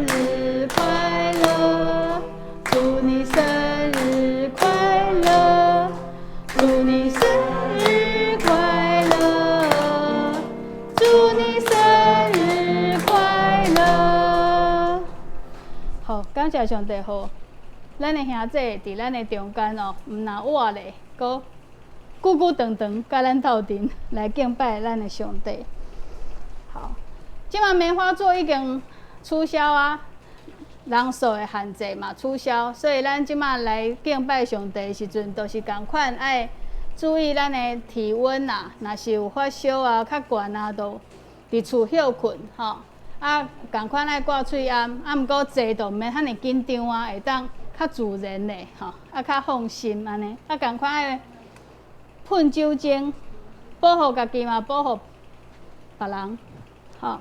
日快乐，祝你生日快乐，祝你生日快乐，祝你生日快乐。好，感谢上帝，好。咱的兄弟伫咱的中间哦，毋那活咧，搁久久长长，甲咱斗阵来敬拜咱的上帝。好，即马棉花座已经取消啊，人数的限制嘛取消，所以咱即马来敬拜上帝的时阵，都是共款爱注意咱的体温啦，若是有发烧啊、较悬啊，都伫厝休困吼。啊，共款爱挂喙罨，啊，毋过坐都毋免遐尼紧张啊，会当较自然嘞，吼，啊，较放心安尼，啊，共款爱喷酒精，保护家己嘛，保护别人，吼。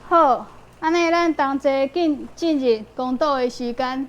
好，安尼咱同齐进入公道的时间。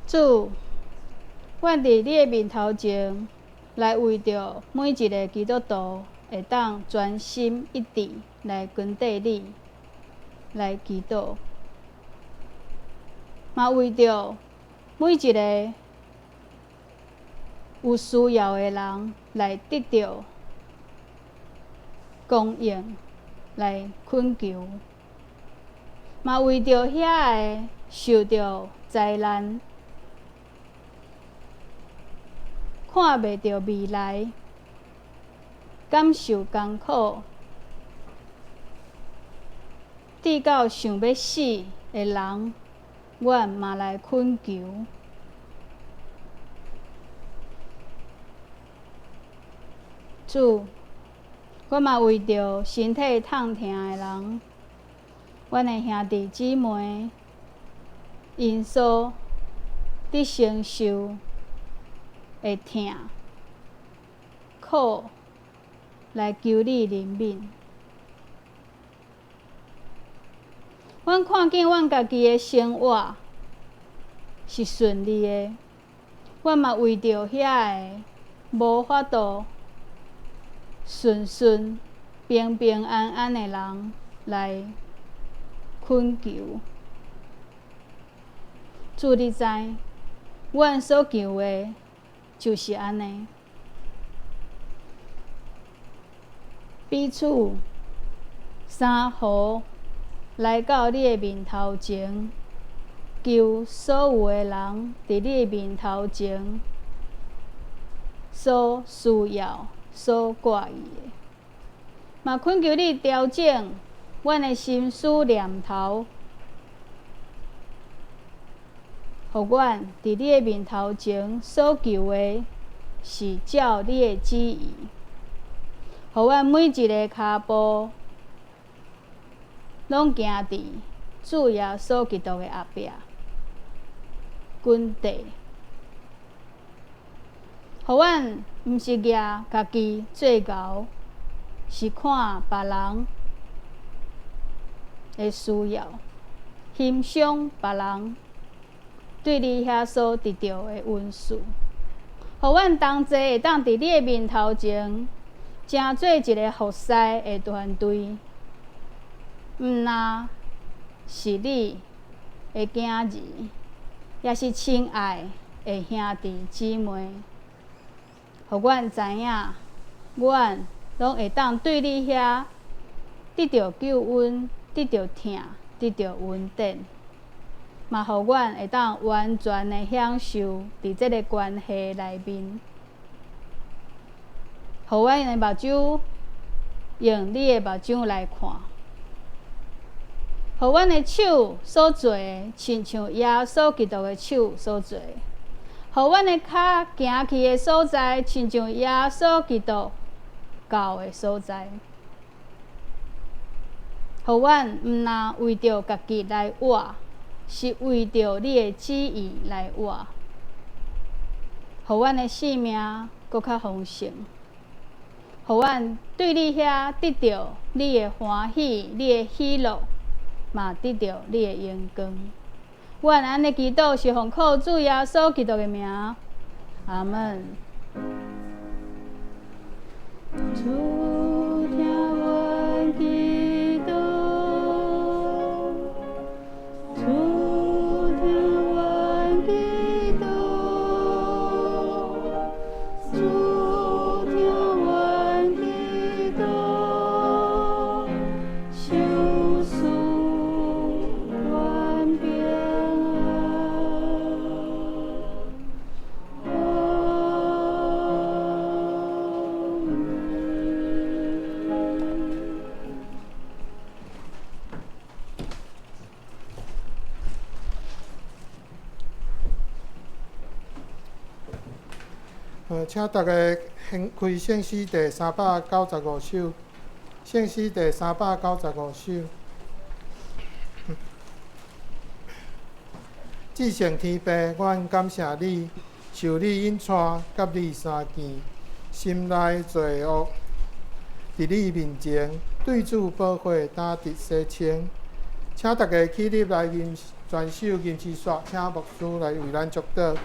主，阮伫你的面头前，来为着每一个基督徒会当专心一致来跟缀你，来祈祷，嘛为着每一个有需要的人来得到供应，来恳求，嘛为着遐个受到灾难、看袂到未来、感受艰苦、直到想要死的人，阮嘛来恳求。主，我嘛为着身体痛疼的人，阮的兄弟姊妹，因所伫承受的痛苦，来求你怜悯。阮看见阮家己的生活是顺利的，阮嘛为着遐个无法度顺顺平平安安的人来恳求。主，你知，阮所求的就是安尼，彼此三呼来到你的面头前，求所有的人伫你的面头前所需要、所挂意的，嘛恳求你调整阮的心思念头，互阮伫你的面头前所求的是照你的旨意，互阮每一个骹步拢行伫主耶稣基督的后壁，滚地，互阮毋是举家己做牛，是看别人的需要，欣赏别人对你遐所得到的恩赐，互阮同齐会当伫你的面头前，成做一个服侍的团队，毋那是你的囝儿，也是亲爱的兄弟姊妹，互阮知影，阮拢会当对你遐得到救恩，得到疼，得到稳定，嘛互阮会当完全的享受伫这个关系内面，互阮的目睭用你的目睭来看，互阮的手所做的，亲像耶稣基督的手所做的，互阮的脚行去的所在，亲像耶稣基督到的所在，互阮毋那为着家己来活，是为着你的旨意来活，互阮的性命搁较丰盛，互阮对你遐得到你的欢喜，你的喜乐，嘛得到你的荣光。阮安尼祈祷是奉靠主耶稣基督的名，阿门。主听阮祈祷，主听阮祈祷，主听阮祈祷，求赐阮平请大家开圣诗第395首，圣诗第395首。至圣天父，阮感谢你，受你引带，甲你相见，心内罪恶，伫你面前，对主宝血打得洗清。请大家起立来专修吟诗说，请牧师来为咱祝祷。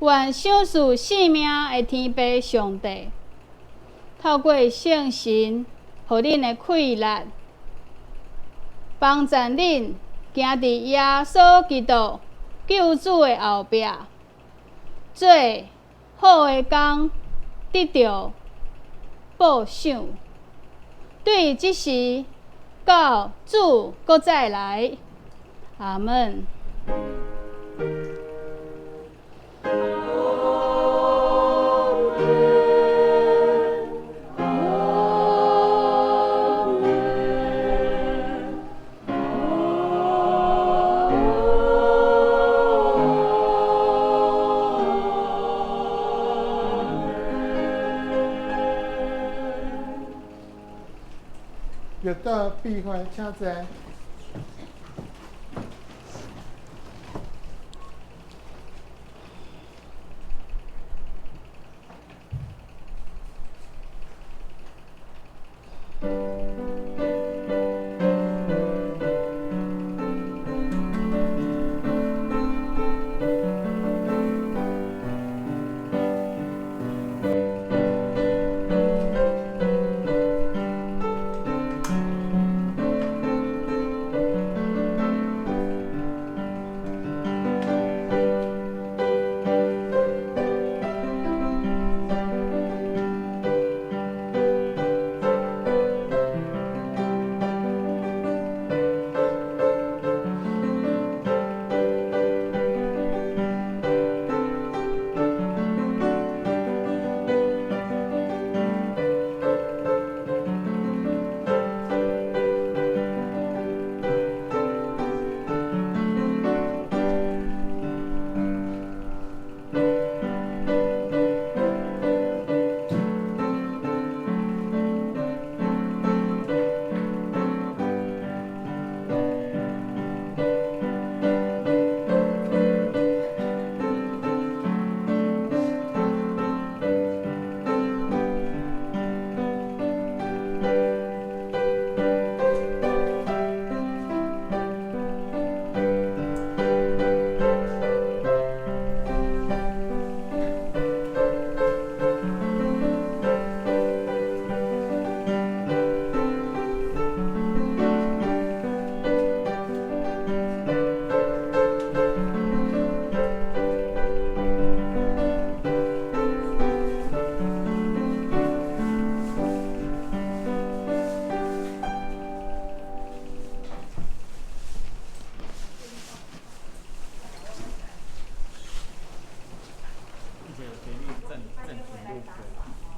愿赏赐性命的天父上帝，透过圣神，互恁的快乐，帮助恁行伫耶稣基督救主的后壁，做好的工得到报赏。对即时到主搁再来，阿门。阅读闭会，请坐。正平路口。